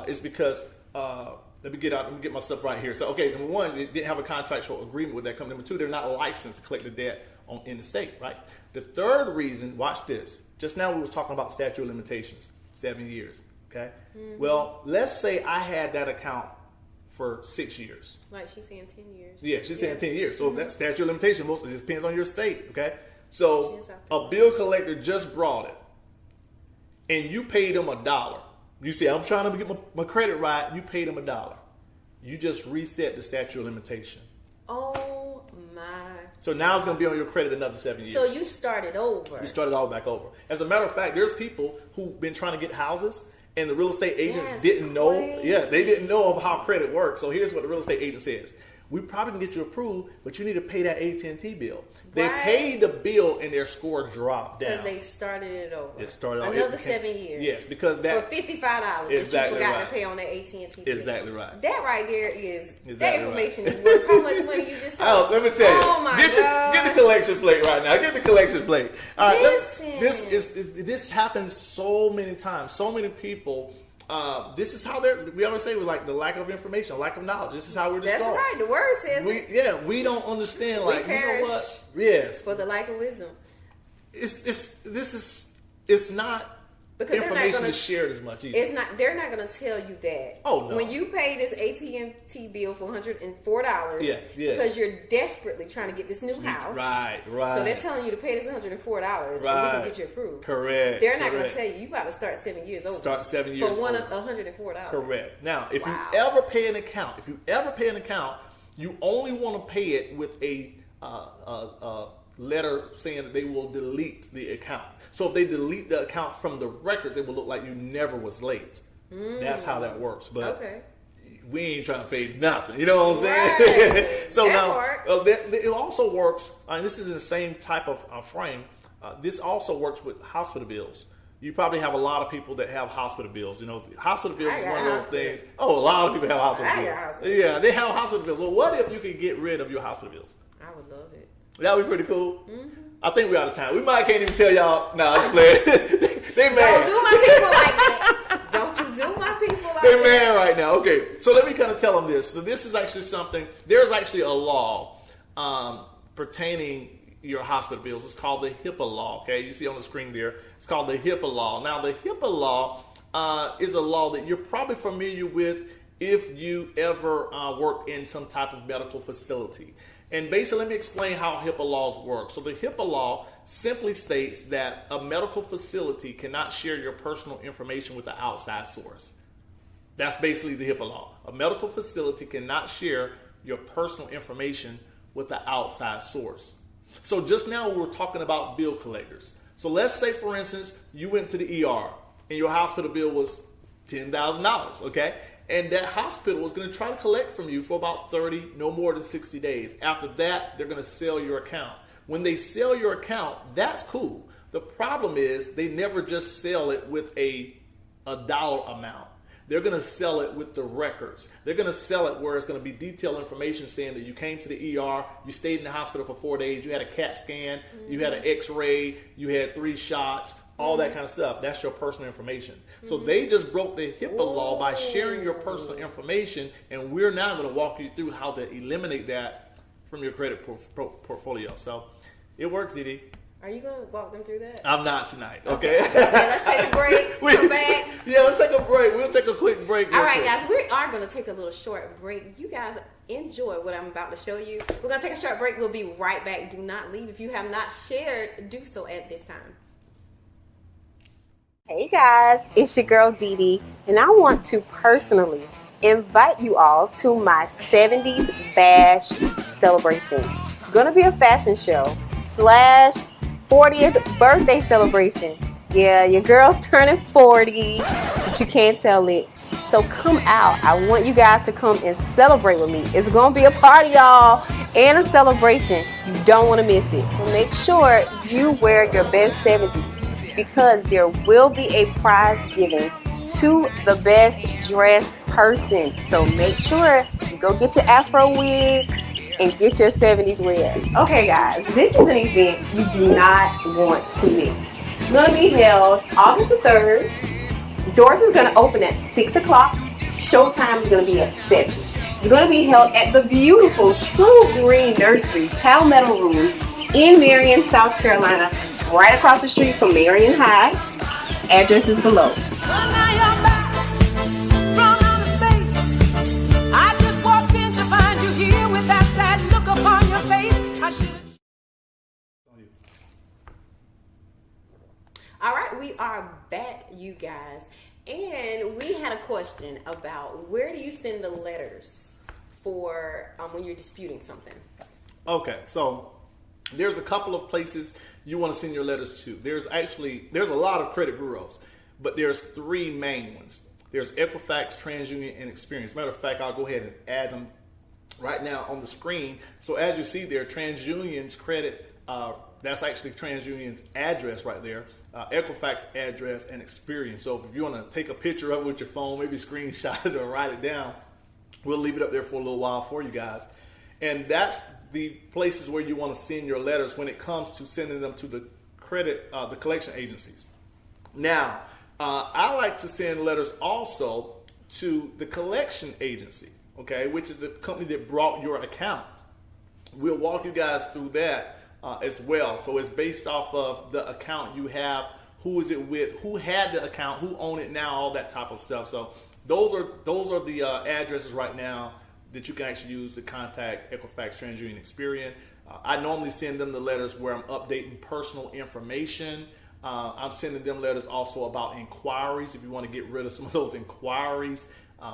is because, let me get my stuff right here. So, okay, number one, you didn't have a contractual agreement with that company. Number two, they're not licensed to collect the debt in the state, right? The third reason, watch this. Just now we was talking about statute of limitations, 7 years, okay? Mm-hmm. Well, let's say I had that account for 6 years. Like she's saying 10 years. Yeah, she's saying 10 years. So that statute of limitation, it depends on your state, okay? So a bill collector just brought it, and you paid them $1. You say, I'm trying to get my credit right. You paid them $1. You just reset the statute of limitation. Oh my! So now it's going to be on your credit another 7 years. So you started over. You started all back over. As a matter of fact, there's people who've been trying to get houses, and the real estate agents didn't know. Yeah, they didn't know of how credit works. So here's what the real estate agent says: we probably can get you approved, but you need to pay that AT&T bill. They paid the bill and their score dropped down. Because they started it over. It started another 7 years. Yes, because that for $55 exactly that you forgot right. to pay on that AT&T bill. Exactly right. That right there is exactly that information right. is worth how much money you just told. Let me tell you. Oh my God. Get the collection plate right now. Get the collection plate. All right. Listen. This happens so many times. So many people. This is how we always say, with like the lack of information, lack of knowledge. This is how we're destroyed. That's right. The word says we don't understand. Like, we perish, you know what? Yes, for the lack of wisdom. It's not. Because information is shared as much either. It's not. They're not going to tell you that. Oh no! When you pay this AT&T bill for $104, because you're desperately trying to get this new house, right. So they're telling you to pay this $104, and we can get you approved. Correct. They're not going to tell you. You got to start 7 years over. Start 7 years for over. $104. Correct. Now, if you ever pay an account, you only want to pay it with a letter saying that they will delete the account. So if they delete the account from the records, it will look like you never was late. That's how that works. But we ain't trying to pay nothing. You know what I'm saying? Right. So now, it also works, and this is in the same type of frame. This also works with hospital bills. You probably have a lot of people that have hospital bills. You know, hospital bills is one of those things. Oh, a lot of people have hospital bills. Yeah, they have hospital bills. Well, what if you could get rid of your hospital bills? I would love it. That would be pretty cool. Mm-hmm. I think we're out of time. We can't even tell y'all. No, I just playing. They mad. Don't do my people like that. Don't you do my people like that. They mad right now. Okay, so let me kind of tell them this. So this is actually something. There's actually a law pertaining your hospital bills. It's called the HIPAA law. Okay, you see on the screen there. It's called the HIPAA law. Now, the HIPAA law is a law that you're probably familiar with if you ever work in some type of medical facility. And basically, let me explain how HIPAA laws work. So the HIPAA law simply states that a medical facility cannot share your personal information with an outside source. That's basically the HIPAA law. A medical facility cannot share your personal information with the outside source. So just now we were talking about bill collectors. So let's say, for instance, you went to the ER and your hospital bill was $10,000, okay? And that hospital was going to try to collect from you for about 30, no more than 60 days. After that, they're going to sell your account. When they sell your account, that's cool. The problem is they never just sell it with a dollar amount. They're going to sell it with the records. They're going to sell it where it's going to be detailed information saying that you came to the ER, you stayed in the hospital for 4 days, you had a CAT scan, you had an X-ray, you had 3 shots, all that kind of stuff. That's your personal information. So they just broke the HIPAA law by sharing your personal information, and we're now going to walk you through how to eliminate that from your credit portfolio. So it works, Edie. Are you going to walk them through that? I'm not tonight, okay? Let's take a break. Come back. Yeah, let's take a break. We'll take a quick break. All right, guys. We are going to take a little short break. You guys enjoy what I'm about to show you. We're going to take a short break. We'll be right back. Do not leave. If you have not shared, do so at this time. Hey guys, it's your girl Dee Dee, and I want to personally invite you all to my 70s Bash celebration. It's going to be a fashion show / 40th birthday celebration. Yeah, your girl's turning 40, but you can't tell it. So come out. I want you guys to come and celebrate with me. It's going to be a party, y'all, and a celebration. You don't want to miss it. So make sure you wear your best 70s. Because there will be a prize given to the best dressed person. So make sure you go get your Afro wigs and get your 70s wear. Okay guys, this is an event you do not want to miss. It's going to be held August the 3rd. Doors is going to open at 6 o'clock. Showtime is going to be at 7. It's going to be held at the beautiful True Green Nursery Palmetto Room in Marion, South Carolina, right across the street from Marion High. Address is below. you guys. And we had a question about where do you send the letters for when you're disputing something? Okay, so there's a couple of places you want to send your letters to. There's a lot of credit bureaus, but there's three main ones. There's Equifax, TransUnion, and Experian. Matter of fact, I'll go ahead and add them right now on the screen. So as you see there, TransUnion's credit, that's actually TransUnion's address right there. Equifax address and Experian. So if you want to take a picture of it with your phone, maybe screenshot it or write it down, we'll leave it up there for a little while for you guys. And that's the places where you want to send your letters when it comes to sending them to the collection agencies. Now, I like to send letters also to the collection agency, okay, which is the company that brought your account. We'll walk you guys through that as well. So it's based off of the account you have, who is it with, who had the account, who own it now, all that type of stuff. So those are the addresses right now that you can actually use to contact Equifax, TransUnion, Experian. I normally send them the letters where I'm updating personal information. I'm sending them letters also about inquiries if you want to get rid of some of those inquiries.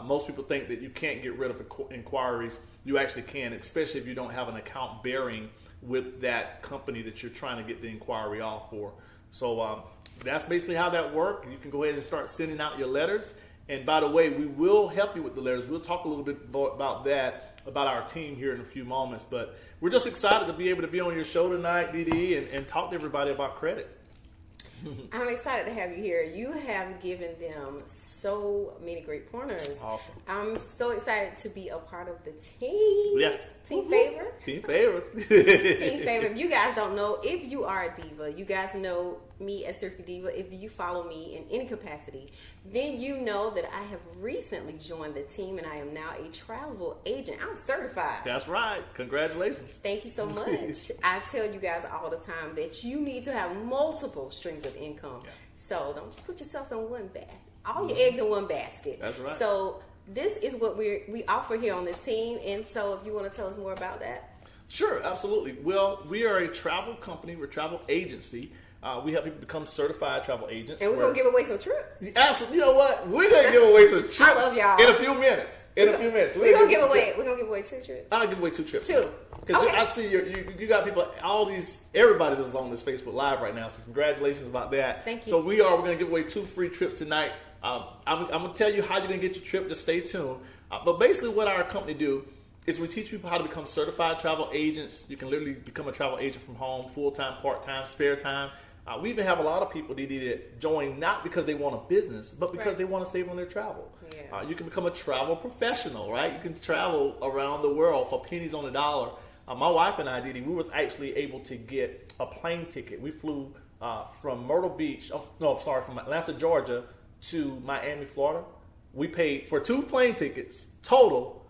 Most people think that you can't get rid of inquiries. You actually can, especially if you don't have an account bearing with that company that you're trying to get the inquiry off for. So that's basically how that works. You can go ahead and start sending out your letters. And by the way, we will help you with the letters. We'll talk a little bit about that, about our team here in a few moments. But we're just excited to be able to be on your show tonight, Dee, and talk to everybody about credit. I'm excited to have you here. You have given them so many great pointers. Awesome. I'm so excited to be a part of the team. Yes. Team Favor. Team Favor. Team Favor. If you guys don't know, if you are a diva, you guys know me as Thrifty Diva. If you follow me in any capacity, then you know that I have recently joined the team and I am now a travel agent. I'm certified. That's right. Congratulations. Thank you so much. I tell you guys all the time that you need to have multiple streams of income. Yeah. So don't just put yourself in one basket. All your eggs in one basket. That's right. So this is what we offer here on this team. And so if you want to tell us more about that. Sure, absolutely. Well, we are a travel company. We're a travel agency. We help people become certified travel agents. And we're going to give away some trips. Absolutely. You know what? We're going to give away some trips. I love y'all. In a few minutes. We're going to give away 2 trips. I'll give away 2 trips. 2. Because okay. I see you got people, everybody's just on this Facebook Live right now. So congratulations about that. Thank you. So we're going to give away 2 free trips tonight. I'm going to tell you how you're going to get your trip. Just stay tuned. But basically what our company do is we teach people how to become certified travel agents. You can literally become a travel agent from home, full-time, part-time, spare time. We even have a lot of people that join not because they want a business, but because they want to save on their travel. Yeah. You can become a travel professional, right? You can travel around the world for pennies on the dollar. My wife and I, Dee, we was actually able to get a plane ticket. We flew from from Atlanta, Georgia to Miami, Florida. We paid for 2 plane tickets total.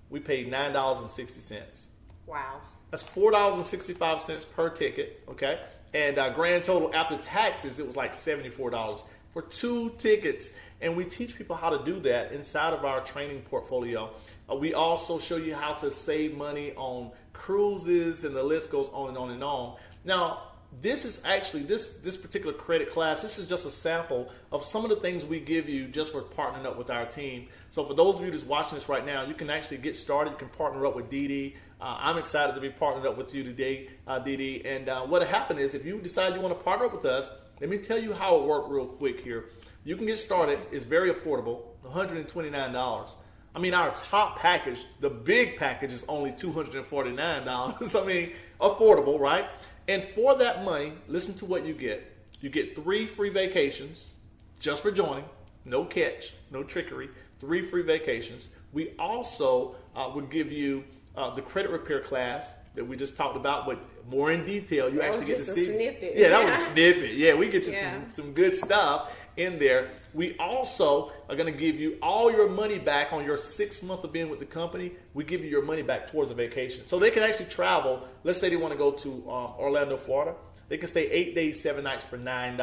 We paid $9.60. Wow. That's $4.65 per ticket. Okay. And grand total after taxes, it was like $74 for 2 tickets. And we teach people how to do that inside of our training portfolio. We also show you how to save money on cruises, and the list goes on and on and on. Now, this is actually, this particular credit class, this is just a sample of some of the things we give you just for partnering up with our team. So for those of you that's watching this right now, you can actually get started. You can partner up with Dee. I'm excited to be partnered up with you today, Dee. And what happened is, if you decide you want to partner up with us, let me tell you how it worked real quick here. You can get started. It's very affordable, $129. I mean, our top package, the big package, is only $249. I mean, affordable, right? And for that money, listen to what you get. You get 3 free vacations just for joining. No catch, no trickery. 3 free vacations. We also would give you the credit repair class that we just talked about, but more in detail. You actually get to see. Snippet. Yeah, that was a snippet. Yeah, we get you some good stuff in there. We also are going to give you all your money back on your 6th month of being with the company. We give you your money back towards a vacation. So they can actually travel. Let's say they want to go to Orlando, Florida. They can stay 8 days, 7 nights for $9.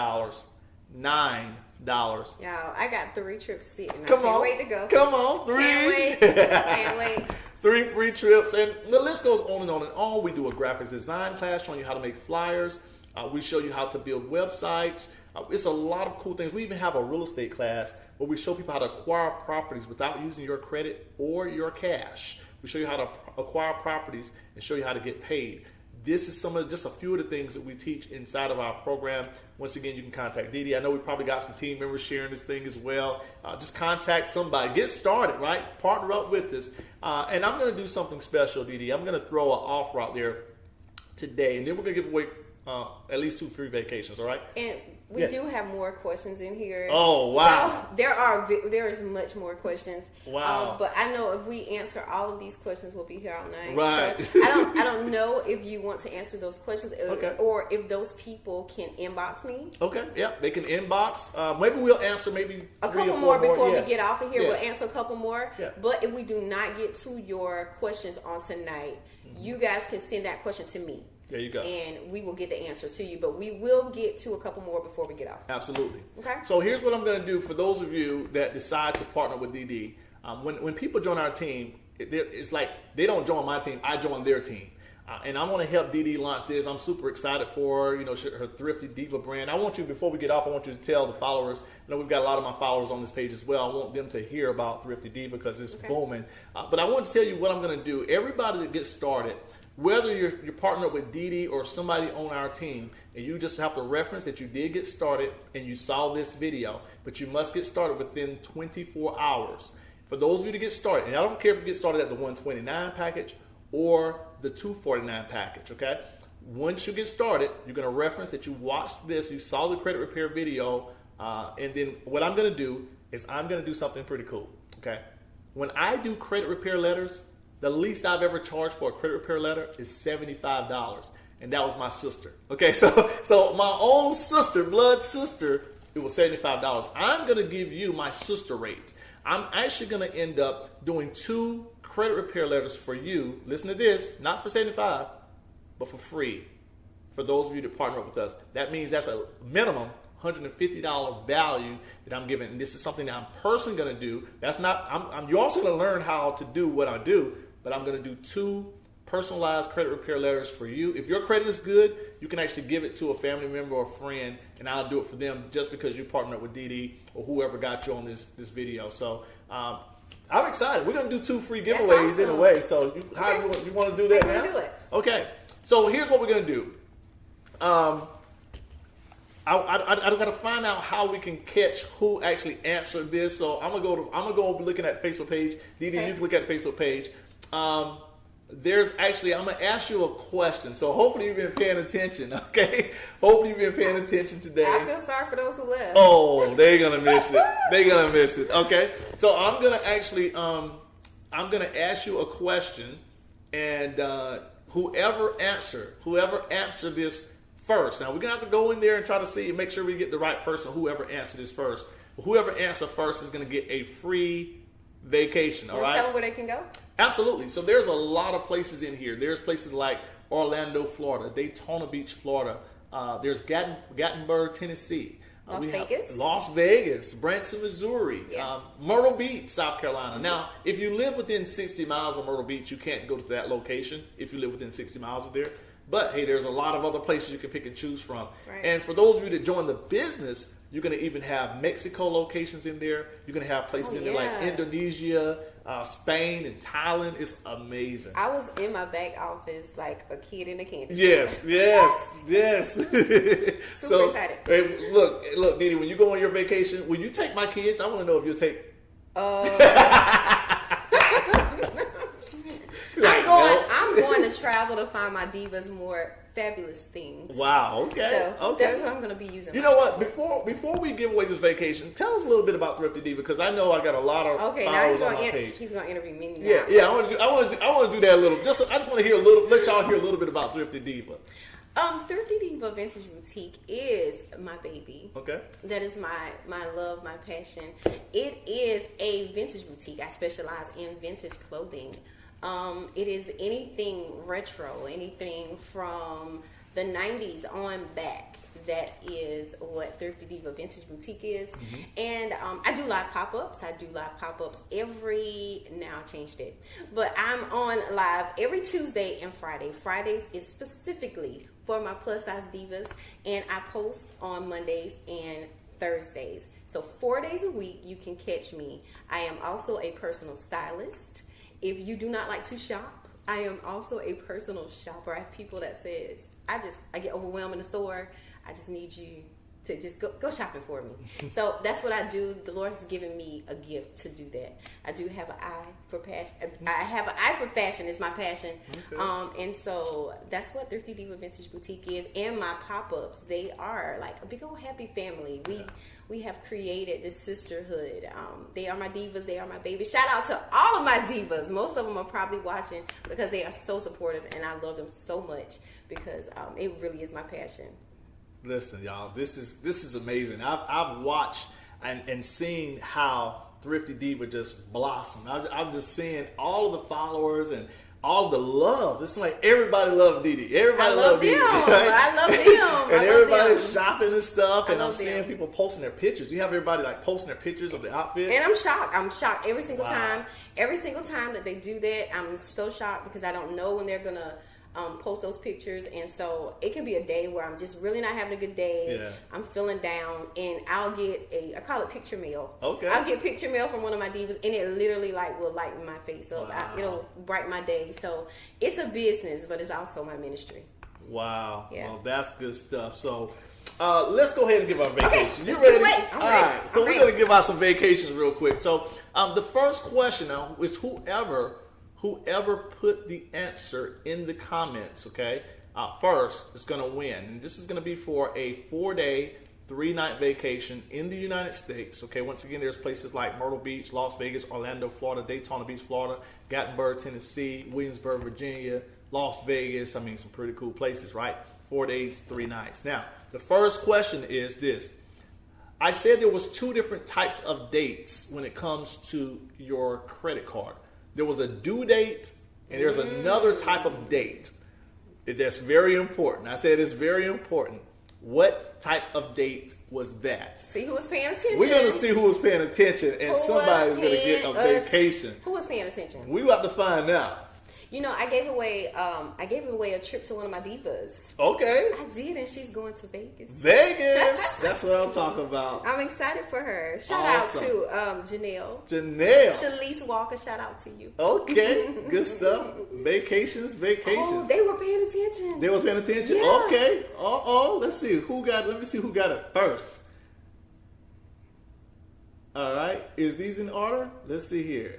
$9. Y'all, I got 3 trips sitting. Come I can't on. wait to go. Come on. 3. Can't wait. 3 free trips. And the list goes on and on and on. We do a graphics design class showing you how to make flyers. We show you how to build websites. It's a lot of cool things. We even have a real estate class where we show people how to acquire properties without using your credit or your cash. We show you how to acquire properties and show you how to get paid. This is just a few of the things that we teach inside of our program. Once again, you can contact Dee Dee. I know we probably got some team members sharing this thing as well. Just contact somebody. Get started, right? Partner up with us. And I'm going to do something special, Dee Dee. I'm going to throw an offer out there today, and then we're going to give away at least 2 free vacations, all right? And we do have more questions in here. Oh, wow. So there is much more questions. Wow. But I know if we answer all of these questions, we'll be here all night. Right. So I don't know if you want to answer those questions or if those people can inbox me. Okay, yeah, they can inbox. Maybe we'll answer a couple more before yeah. we get off of here. Yeah. We'll answer a couple more. Yeah. But if we do not get to your questions on tonight, you guys can send that question to me. There you go. And we will get the answer to you. But we will get to a couple more before we get off. Absolutely. Okay. So here's what I'm going to do for those of you that decide to partner with Dee Dee. When people join our team, it's like they don't join my team, I join their team. And I want to help Dee Dee launch this. I'm super excited for her, her Thrifty Diva brand. I want you, before we get off, I want you to tell the followers, we've got a lot of my followers on this page as well. I want them to hear about Thrifty Diva because it's booming. But I want to tell you what I'm going to do. Everybody that gets started, whether you're partnered with Dee Dee or somebody on our team, and you just have to reference that you did get started and you saw this video, but you must get started within 24 hours. For those of you to get started, and I don't care if you get started at the 129 package or the 249 package, okay? Once you get started, you're going to reference that you watched this, you saw the credit repair video, and then what I'm going to do is I'm going to do something pretty cool, okay? When I do credit repair letters, the least I've ever charged for a credit repair letter is $75, and that was my sister. Okay, so my own sister, blood sister, it was $75. I'm going to give you my sister rate. I'm actually going to end up doing 2 credit repair letters for you. Listen to this, not for $75, but for free. For those of you that partner up with us, that means that's a minimum $150 value that I'm giving, and this is something that I'm personally going to do. That's not. You're also going to learn how to do what I do. But I'm going to do 2 personalized credit repair letters for you. If your credit is good, you can actually give it to a family member or a friend, and I'll do it for them just because you partnered with Dee Dee or whoever got you on this video. So I'm excited. We're going to do 2 free giveaways awesome. in a way. So you want to do that now? Do it. Okay. So here's what we're going to do. I got to find out how we can catch who actually answered this. So I'm gonna go looking at the Facebook page. Dee Dee, you can look at the Facebook page. I'm going to ask you a question. So hopefully you've been paying attention, okay? Hopefully you've been paying attention today. I feel sorry for those who left. Oh, they're going to miss it. Okay? So I'm going to actually, I'm going to ask you a question, and whoever answered this first. Now, we're going to have to go in there and try to see and make sure we get the right person, whoever answered this first. Whoever answered first is going to get a free vacation, all right? Tell them where they can go? Absolutely. So there's a lot of places in here. There's places like Orlando, Florida, Daytona Beach, Florida. There's Gatlinburg, Tennessee. Las Vegas, Branson, Missouri, Myrtle Beach, South Carolina. Now, if you live within 60 miles of Myrtle Beach, you can't go to that location if you live within 60 miles of there. But, hey, there's a lot of other places you can pick and choose from. Right. And for those of you that join the business, you're going to even have Mexico locations in there. You're going to have places in there like Indonesia, Spain, and Thailand. It's amazing. I was in my back office like a kid in a candy store. Yes. Super excited. Hey, look, Dee Dee, when you go on your vacation, when you take my kids, I want to know if you'll take... I'm going to travel to find my divas more fabulous things. Wow. Okay. So that's what I'm going to be using. You know what? Before we give away this vacation, tell us a little bit about Thrifty Diva, because I know I got a lot of followers on my page. He's going to interview me. Yeah. I want to do that a little. I just want to hear let y'all hear a little bit about Thrifty Diva. Thrifty Diva Vintage Boutique is my baby. Okay. That is my love, my passion. It is a vintage boutique. I specialize in vintage clothing. It is anything retro, anything from the 90s on back. That is what Thrifty Diva Vintage Boutique is. Mm-hmm. And I do live pop-ups. Now I changed it. But I'm on live every Tuesday and Friday. Fridays is specifically for my plus size divas, and I post on Mondays and Thursdays. So 4 days a week you can catch me. I am also a personal stylist. If you do not like to shop, I am also a personal shopper. I have people that says, I get overwhelmed in the store. I just need you to just go shopping for me. So that's what I do. The Lord has given me a gift to do that. I do have an eye for passion. I have an eye for fashion. It's my passion. Okay. And so that's what Thrifty Diva Vintage Boutique is. And my pop-ups, they are like a big old happy family. We have created this sisterhood. They are my divas. They are my babies. Shout out to all of my divas. Most of them are probably watching because they are so supportive, and I love them so much because it really is my passion. Listen, y'all, this is amazing. I've watched and seen how Thrifty Diva just blossomed. I'm just seeing all of the followers and all the love. It's like everybody loves Didi. Everybody loves Didi. Right? I love them. And everybody's shopping and stuff. And I'm seeing people posting their pictures. You have everybody like posting their pictures of the outfits. And I'm shocked. I'm shocked every single time. Every single time that they do that, I'm so shocked because I don't know when they're gonna post those pictures, and so it can be a day where I'm just really not having a good day. Yeah. I'm feeling down, and I'll get I call it picture mail. Okay. I'll get picture mail from one of my divas, and it literally like will lighten my face up. Wow. It'll brighten my day. So it's a business, but it's also my ministry. Wow. Yeah. Well, that's good stuff. So let's go ahead and give our vacation. Okay, you ready? I'm ready. Right. So we're going to give out some vacations real quick. So the first question now is whoever put the answer in the comments, okay, first is going to win. And this is going to be for a 4-day, 3-night vacation in the United States, okay? Once again, there's places like Myrtle Beach, Las Vegas, Orlando, Florida, Daytona Beach, Florida, Gatlinburg, Tennessee, Williamsburg, Virginia, Las Vegas. I mean, some pretty cool places, right? 4 days, 3 nights. Now, the first question is this. I said there was 2 different types of dates when it comes to your credit card. There was a due date, and there's another type of date. That's very important. I said it's very important. What type of date was that? See who was paying attention. We're going to see who was paying attention, and somebody's going to get a vacation. Who was paying attention? We about to find out. You know, I gave away a trip to one of my divas. Okay. I did, and she's going to Vegas. Vegas. That's what I'm talking about. I'm excited for her. Shout out to Janelle. Shalise Walker, shout out to you. Okay. Good stuff. Vacations. Oh, they were paying attention. They was paying attention? Yeah. Okay. Let me see who got it first. All right. Is these in order? Let's see here.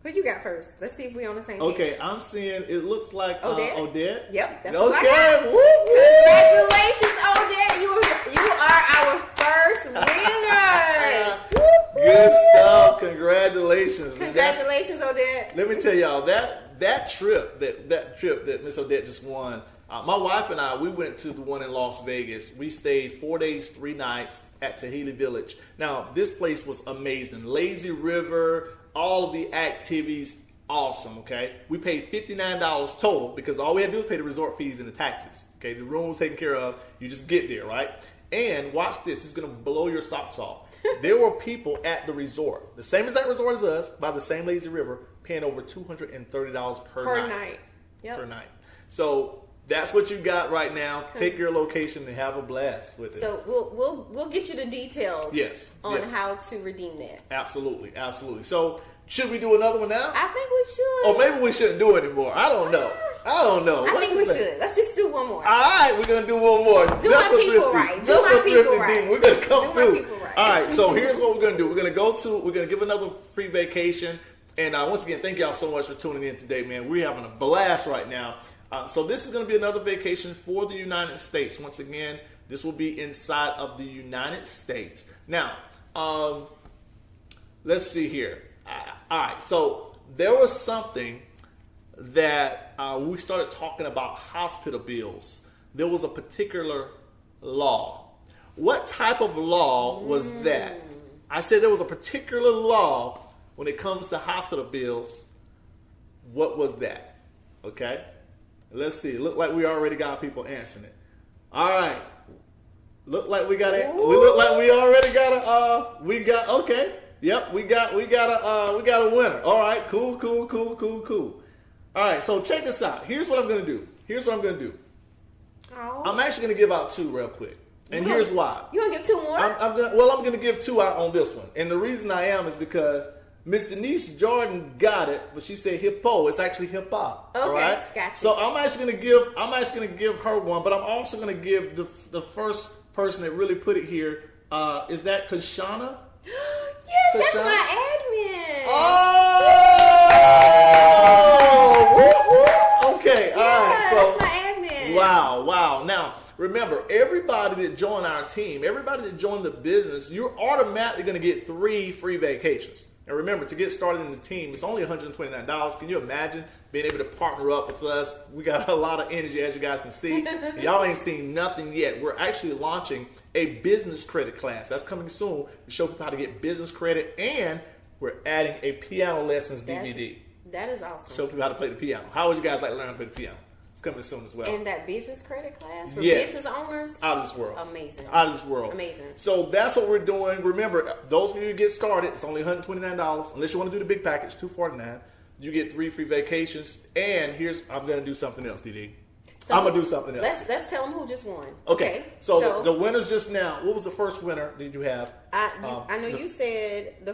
Who you got first? Let's see if we on the same page. Okay, I'm seeing it looks like Odette. Yep, that's okay. what I got. Congratulations, Odette. You are our first winner. Good stuff. Congratulations. Congratulations, Odette. Let me tell y'all that trip that Miss Odette just won. My wife and I, we went to the one in Las Vegas. We stayed 4 days, 3 nights at Tahiti Village. Now, this place was amazing. Lazy river, all of the activities, awesome, okay? We paid $59 total because all we had to do was pay the resort fees and the taxes, okay? The room was taken care of. You just get there, right? And watch this. It's going to blow your socks off. There were people at the resort, the same exact resort as us, by the same lazy river, paying over $230 per night. Yep. Per night. So that's what you got right now. Take your location and have a blast with it. So we'll get you the details. Yes. On how to redeem that. Absolutely. So should we do another one now? I think we should. Or maybe we shouldn't do it anymore. I don't know. I think we should. Let's just do one more. All right, we're gonna do one more. Do my people right. Do my people right. We're gonna come through. My people right. All right. So here's what we're gonna do. We're gonna give another free vacation. And once again, thank y'all so much for tuning in today, man. We're having a blast right now. So this is going to be another vacation for the United States. Once again, this will be inside of the United States. Now, let's see here. All right, so there was something that we started talking about hospital bills. There was a particular law. What type of law was that? I said there was a particular law when it comes to hospital bills. What was that? Okay. Let's see. Look like we already got people answering it. All right. Look like we got it. We look like we already got okay. Yep, we got a winner. All right, cool. All right, so check this out. Here's what I'm gonna do. Oh. I'm actually going to give out 2 real quick. And here's why. You want to give 2 more? I'm going to give 2 out on this one. And the reason I am is because Miss Denise Jordan got it, but she said hippo. It's actually hip hop. Okay, all right? gotcha. So I'm actually going to give her one, but I'm also going to give the first person that really put it here. Is that Kashana? Yes, that's Kashana? my admin. Oh! Okay, all right. So that's my admin. Wow. Now, remember, everybody that joined our team, everybody that joined the business, you're automatically going to get 3 free vacations. And remember, to get started in the team, it's only $129. Can you imagine being able to partner up with us? We got a lot of energy, as you guys can see. Y'all ain't seen nothing yet. We're actually launching a business credit class. That's coming soon to show people how to get business credit. And we're adding a piano lessons DVD. That is awesome. Show people how to play the piano. How would you guys like to learn how to play the piano? It's coming soon as well. And that business credit class for Yes. business owners? Out of this world. Amazing. Out of this world. Amazing. So that's what we're doing. Remember, those of you who get started, it's only $129. Unless you want to do the big package, $249. You get 3 free vacations. And I'm going to do something else, DD. So I'm going to do something else. Let's tell them who just won. Okay. So the winners just now, what was the first winner did you have? I know you said the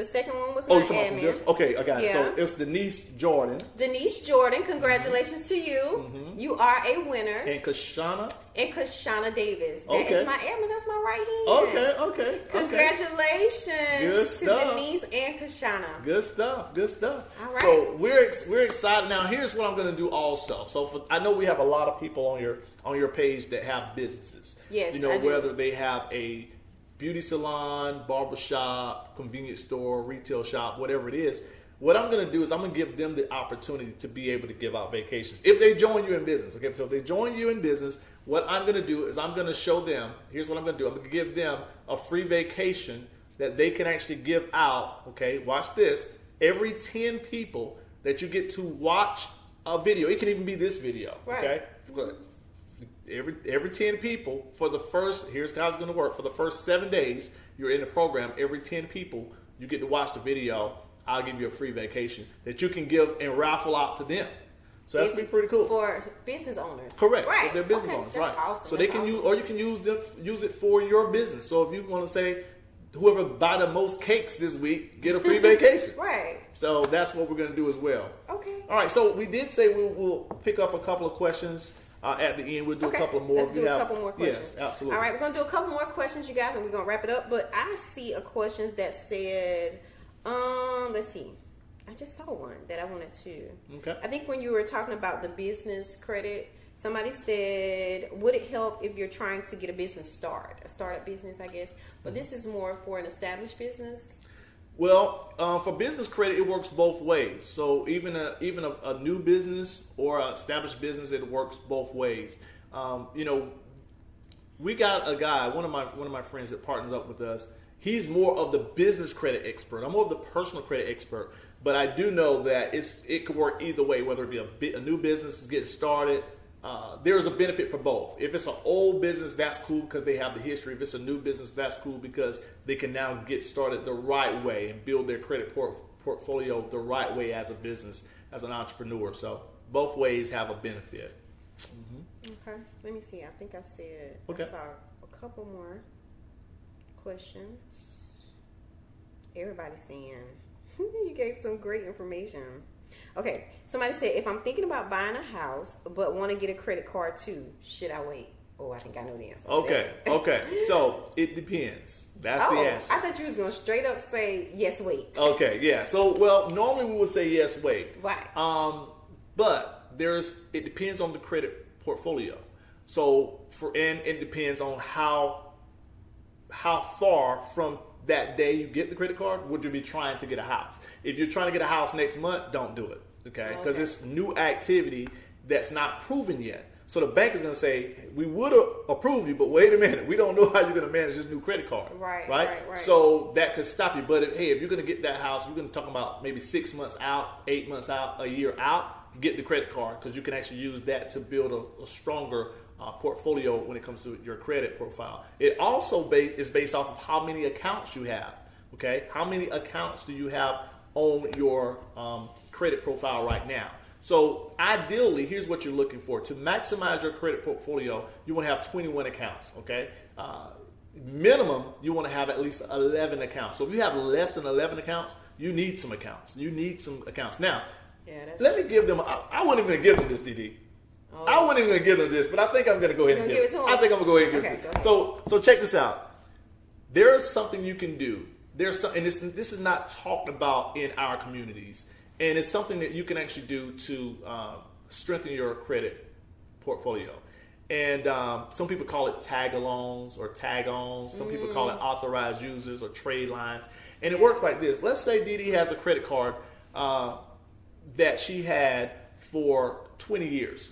second one was Oh, my you're talking about admin. this? Okay, I got it. Yeah. So it's Denise Jordan. Denise Jordan, congratulations to you. You are a winner. And Kashana. And Kashana Davis. That Okay. is my admin. That's my right hand. Okay. Congratulations Good to stuff. Denise and Kashana. Good stuff. All right. So we're excited now. Here's what I'm going to do also. So I know we have a lot of people on your page that have businesses. Yes, you know, I do. whether they have a beauty salon, barber shop, convenience store, retail shop, whatever it is. What I'm going to do is I'm going to give them the opportunity to be able to give out vacations if they join you in business. Okay, so if they join you in business, what I'm going to do is I'm going to show them. Here's what I'm going to do. I'm going to give them a free vacation that they can actually give out. Okay, watch this. Every 10 people that you get to watch a video, it can even be this video. Right. Okay. Every 10 people for the first, here's how it's going to work. For the first 7 days you're in the program, every 10 people you get to watch the video. I'll give you a free vacation that you can give and raffle out to them. So that's pretty cool. For business owners. Correct. Right. For their business Okay, owners, that's right. awesome. So That's they can awesome. use, or you can use it for your business. So if you want to say, whoever buy the most cakes this week, get a free vacation. Right. So that's what we're going to do as well. Okay. All right. So we did say we'll pick up a couple of questions at the end. We'll do a couple more. Let's do a couple more questions. Yes, absolutely. All right, we're going to do a couple more questions, you guys, and we're going to wrap it up. But I see a question that said, let's see. I just saw one that I wanted to. Okay. I think when you were talking about the business credit, somebody said, would it help if you're trying to get a startup business, I guess. But this is more for an established business. Well, for business credit, it works both ways. So even a new business or an established business, it works both ways. You know, we got a guy, one of my friends that partners up with us. He's more of the business credit expert. I'm more of the personal credit expert. But I do know that it could work either way, whether it be a new business is getting started. There's a benefit for both. If it's an old business, that's cool because they have the history. If it's a new business, that's cool because they can now get started the right way and build their credit portfolio the right way as a business, as an entrepreneur. So both ways have a benefit. Okay. Let me see. I think I said Okay. I saw a couple more questions. Everybody's saying you gave some great information. Okay, somebody said, if I'm thinking about buying a house but want to get a credit card too, should I wait? Oh, I think I know the answer. Okay. So it depends. That's the answer. I thought you was going to straight up say, yes, wait. Okay, yeah. So, well, normally we would say yes, wait. Right. But it depends on the credit portfolio. So, and it depends on how far from that day you get the credit card would you be trying to get a house. If you're trying to get a house next month, don't do it, okay? Because it's new activity that's not proven yet. So the bank is going to say, we would have approved you, but wait a minute, we don't know how you're going to manage this new credit card. Right. So that could stop you. But if you're going to get that house, you're going to talk about maybe 6 months out, 8 months out, a year out, get the credit card because you can actually use that to build a stronger portfolio when it comes to your credit profile. It also is based off of how many accounts you have. Okay, how many accounts do you have on your credit profile right now? So ideally, here's what you're looking for. To maximize your credit portfolio, you want to have 21 accounts, okay? Minimum, you want to have at least 11 accounts. So if you have less than 11 accounts, you need some accounts. You need some accounts. Now, let me give them, I wasn't even going to give them this, DD. Oh. I wasn't even going to give them this, but I think I'm going to go ahead and give it to them. I think I'm going to go ahead and give it to them. So check this out. There's something you can do. And this is not talked about in our communities. And it's something that you can actually do to strengthen your credit portfolio. And some people call it tag-alongs or tag-ons. Some people call it authorized users or trade lines. And it works like this. Let's say Dee Dee has a credit card that she had for 20 years.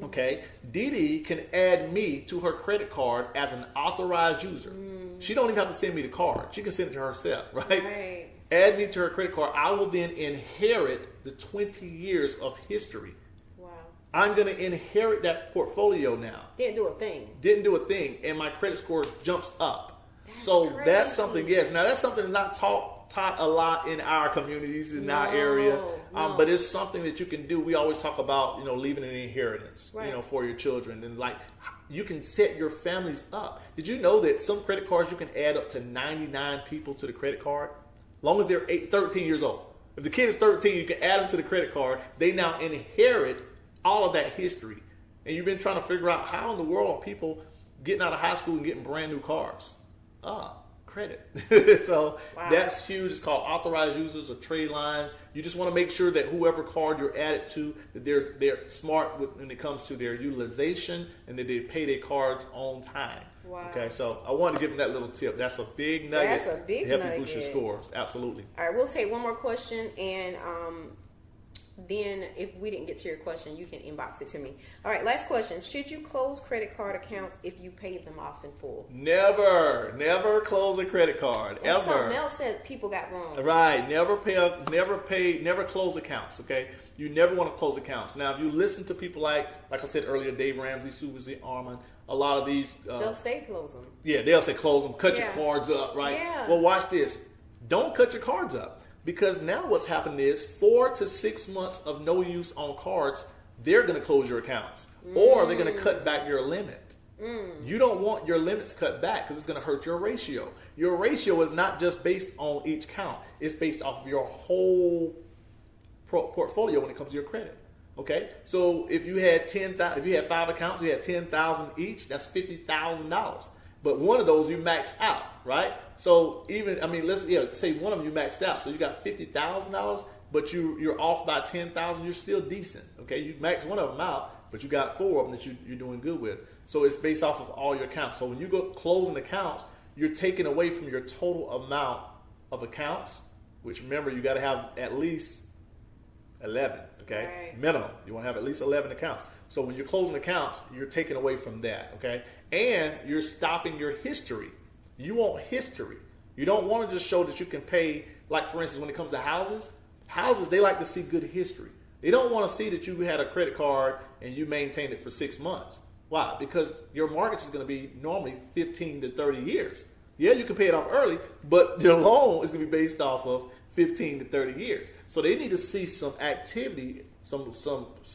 Okay? Dee Dee can add me to her credit card as an authorized user. She don't even have to send me the card. She can send it to herself, right? Add me to her credit card. I will then inherit the 20 years of history. Wow. I'm going to inherit that portfolio now. Didn't do a thing. And my credit score jumps up. That's something, yes. Now, that's something that's not taught a lot in our communities, in our area. But it's something that you can do. We always talk about, leaving an inheritance, for your children. And you can set your families up. Did you know that some credit cards you can add up to 99 people to the credit card? As long as they're 13 years old. If the kid is 13, you can add them to the credit card. They now inherit all of that history. And you've been trying to figure out how in the world are people getting out of high school and getting brand new cars. Credit. So that's huge. It's called authorized users or trade lines. You just want to make sure that whoever card you're added to, that they're smart when it comes to their utilization and that they pay their cards on time. Wow. Okay, so I wanted to give them that little tip. That's a big nugget. That's a big to help nugget. You boost your scores. Absolutely. All right, we'll take one more question, and then if we didn't get to your question, you can inbox it to me. All right, last question. Should you close credit card accounts if you paid them off in full? Never close a credit card. That's ever. Something else that people got wrong. Right. Never close accounts, okay? You never want to close accounts. Now, if you listen to people like I said earlier, Dave Ramsey, Susie Armand, a lot of these... they'll say close them. Yeah, they'll say close them, cut your cards up, right? Yeah. Well, watch this. Don't cut your cards up. Because now what's happening is 4 to 6 months of no use on cards, they're going to close your accounts. Or they're going to cut back your limit. You don't want your limits cut back because it's going to hurt your ratio. Your ratio is not just based on each count. It's based off of your whole portfolio when it comes to your credit. Okay? So if you had 5 accounts, you had 10,000 each, that's $50,000. But one of those you maxed out, right? So let's say one of them you maxed out. So you got $50,000, but you're off by 10,000. You're still decent, okay? You maxed one of them out, but you got 4 of them that you're doing good with. So it's based off of all your accounts. So when you go closing accounts, you're taking away from your total amount of accounts, which remember you got to have at least 11, okay? Right. Minimum. You want to have at least 11 accounts. So when you're closing accounts, you're taking away from that, okay? And you're stopping your history. You want history. You don't want to just show that you can pay, like for instance, when it comes to houses, they like to see good history. They don't want to see that you had a credit card and you maintained it for 6 months. Why? Because your mortgage is going to be normally 15 to 30 years. Yeah, you can pay it off early, but your loan is going to be based off of 15 to 30 years. So they need to see some activity, some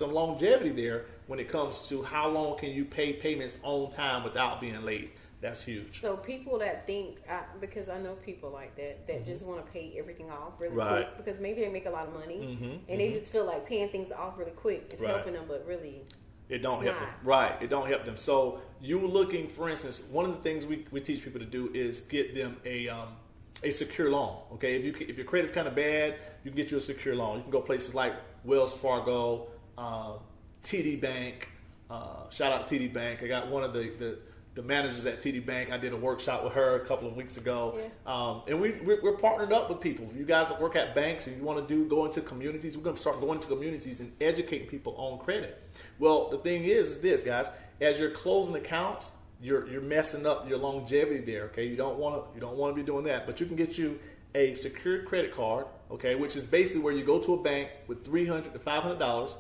longevity there when it comes to how long can you pay payments on time without being late. That's huge. So people that think, because I know people like that just want to pay everything off really quick because maybe they make a lot of money and they just feel like paying things off really quick is helping them, but really it don't help them. Right, it don't help them. So you were looking, for instance, one of the things we teach people to do is get them a secure loan. Okay, if your credit's kind of bad, you can get you a secure loan. You can go places like Wells Fargo, TD Bank. Shout out TD Bank. I got one of the managers at TD Bank. I did a workshop with her a couple of weeks ago. Yeah. And we're partnered up with people. If you guys that work at banks and you want to go into communities, we're going to start going into communities and educating people on credit. Well, the thing is this, guys, as you're closing accounts, you're messing up your longevity there, okay? You don't want to be doing that. But you can get you a secured credit card, okay, which is basically where you go to a bank with $300 to $500.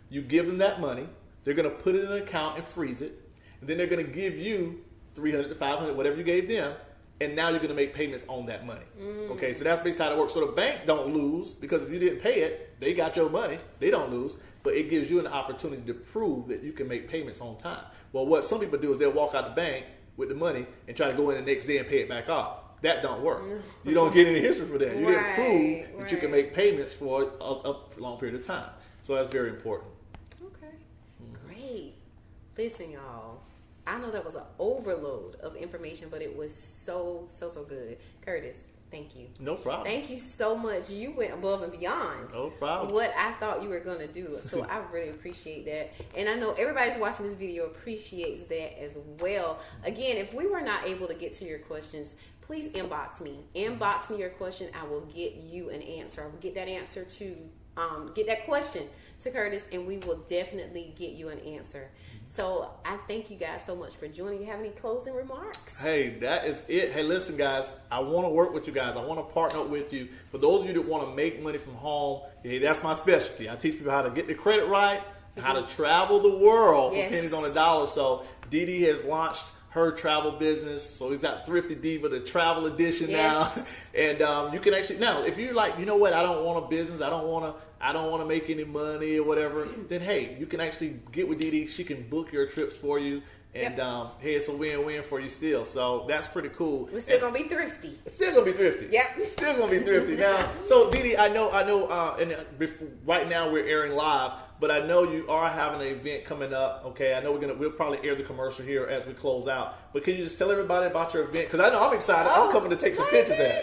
You give them that money. They're going to put it in an account and freeze it. And then they're going to give you $300 to $500, whatever you gave them, and now you're going to make payments on that money. Okay, so that's basically how it works. So the bank don't lose, because if you didn't pay it, they got your money. They don't lose, but it gives you an opportunity to prove that you can make payments on time. Well, what some people do is they'll walk out the bank with the money and try to go in the next day and pay it back off. That don't work. You don't get any history for that. You didn't prove that you can make payments for a long period of time. So that's very important. Okay, great. Listen, y'all. I know that was an overload of information, but it was so good. Curtis, thank you. No problem. Thank you so much. You went above and beyond No problem. what I thought you were going to do. So I really appreciate that. And I know everybody's watching this video appreciates that as well. Again, if we were not able to get to your questions, please inbox me. Inbox me your question. I will get you an answer. I will get that answer to, get that question to Curtis, and we will definitely get you an answer. So I thank you guys so much for joining. You have any closing remarks? Hey, that is it. Hey, listen, guys, I want to work with you guys. I want to partner with you. For those of you that want to make money from home, hey, that's my specialty. I teach people how to get the credit right, how to travel the world for pennies on the dollar. So Dee Dee has launched her travel business. So we've got Thrifty Diva, the travel edition now. And you can actually, now, if you're like, you know what, I don't want a business, I don't want to make any money or whatever, then hey, you can actually get with Dee Dee. She can book your trips for you. And hey, it's a win-win for you still. So that's pretty cool. We're still gonna be thrifty. Still gonna be thrifty. Yep. Still gonna be thrifty. Now, so Dee Dee, I know, and right now we're airing live, but I know you are having an event coming up. Okay, I know we'll probably air the commercial here as we close out. But can you just tell everybody about your event? Because I know I'm excited. I'm coming to take some pictures at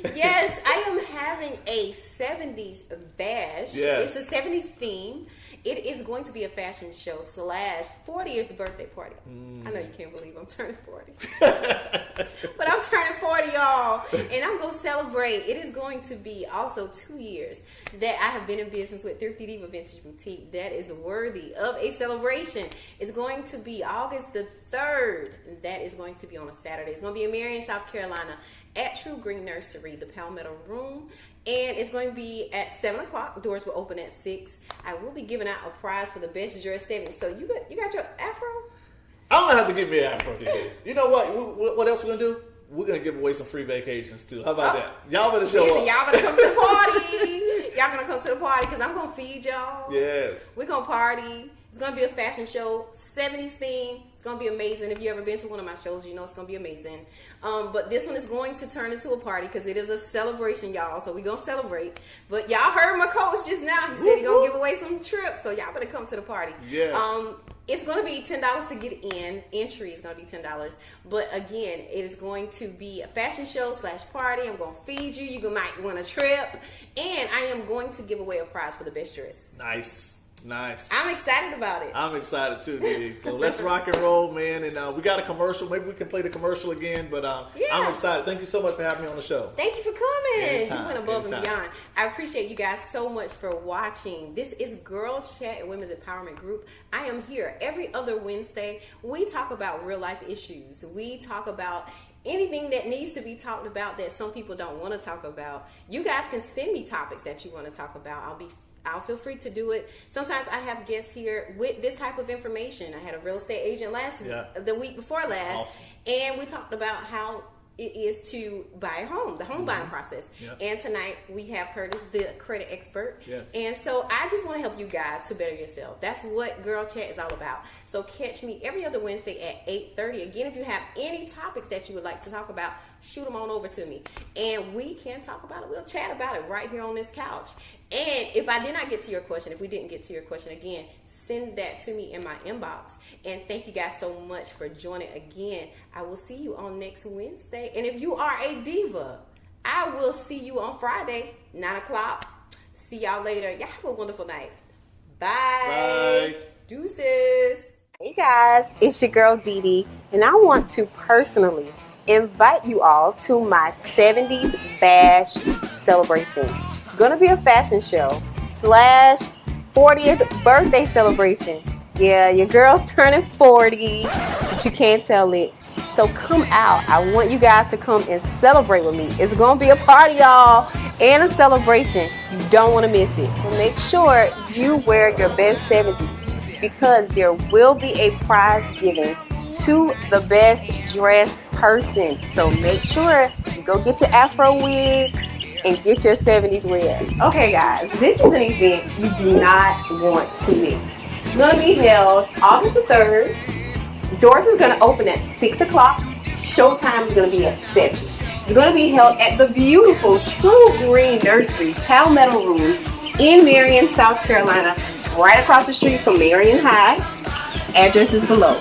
it. Yes, I am having a 70s bash. Yes. It's a 70s theme. It is going to be a fashion show / 40th birthday party. I know you can't believe I'm turning 40. But I'm turning 40, y'all. And I'm going to celebrate. It is going to be also 2 years that I have been in business with Thrifty Diva Vintage Boutique. That is worthy of a celebration. It's going to be August the 3rd. That is going to be on a Saturday. It's going to be in Marion, South Carolina at True Green Nursery, the Palmetto Room. And it's going to be at 7 o'clock. Doors will open at 6. I will be giving out a prize for the best dressed 70s. So you got your afro? I'm going to have to give me an afro today. You know what? What else we're going to do? We're going to give away some free vacations, too. How about that? Y'all better show up. Y'all better come to the party. Y'all going to come to the party because I'm going to feed y'all. Yes. We're going to party. It's going to be a fashion show, 70s theme. It's going to be amazing. If you ever been to one of my shows, you know it's going to be amazing. But this one is going to turn into a party because it is a celebration, y'all. So we're going to celebrate. But y'all heard my coach just now. He said he's going to give away some trips. So y'all better come to the party. Yes. It's going to be $10 to get in. Entry is going to be $10. But again, it is going to be a fashion show / party. I'm going to feed you. You might win a trip. And I am going to give away a prize for the best dress. Nice. I'm excited about it. I'm excited too, Dee Dee. So let's rock and roll, man. And we got a commercial. Maybe we can play the commercial again. But I'm excited. Thank you so much for having me on the show. Thank you for coming. Anytime, you went above and beyond. I appreciate you guys so much for watching. This is Girl Chat and Women's Empowerment Group. I am here every other Wednesday. We talk about real life issues. We talk about anything that needs to be talked about that some people don't want to talk about. You guys can send me topics that you want to talk about. I'll feel free to do it. Sometimes I have guests here with this type of information. I had a real estate agent the week before last, awesome. And we talked about how it is to buy a home, the home buying process. Yep. And tonight we have Curtis, the credit expert. Yes. And so I just want to help you guys to better yourself. That's what Girl Chat is all about. So catch me every other Wednesday at 8:30. Again, if you have any topics that you would like to talk about, shoot them on over to me. And we can talk about it. We'll chat about it right here on this couch. And if I did not get to your question, if we didn't get to your question again, send that to me in my inbox. And thank you guys so much for joining again. I will see you on next Wednesday. And if you are a diva, I will see you on Friday, 9 o'clock. See y'all later. Y'all have a wonderful night. Bye. Bye. Deuces. Hey guys, it's your girl Dee Dee, and I want to personally invite you all to my 70s bash celebration. It's going to be a fashion show / 40th birthday celebration. Yeah, your girl's turning 40, but you can't tell it. So come out. I want you guys to come and celebrate with me. It's going to be a party, y'all, and a celebration. You don't want to miss it. So make sure you wear your best 70s because there will be a prize given to the best dressed person. So make sure you go get your Afro wigs and get your 70s wear. Okay guys, this is an event you do not want to miss. It's going to be held August the 3rd. Doors is going to open at 6 o'clock. Showtime is going to be at 7. It's going to be held at the beautiful True Green Nursery Palmetto Room in Marion, South Carolina, right across the street from Marion High. Address is below.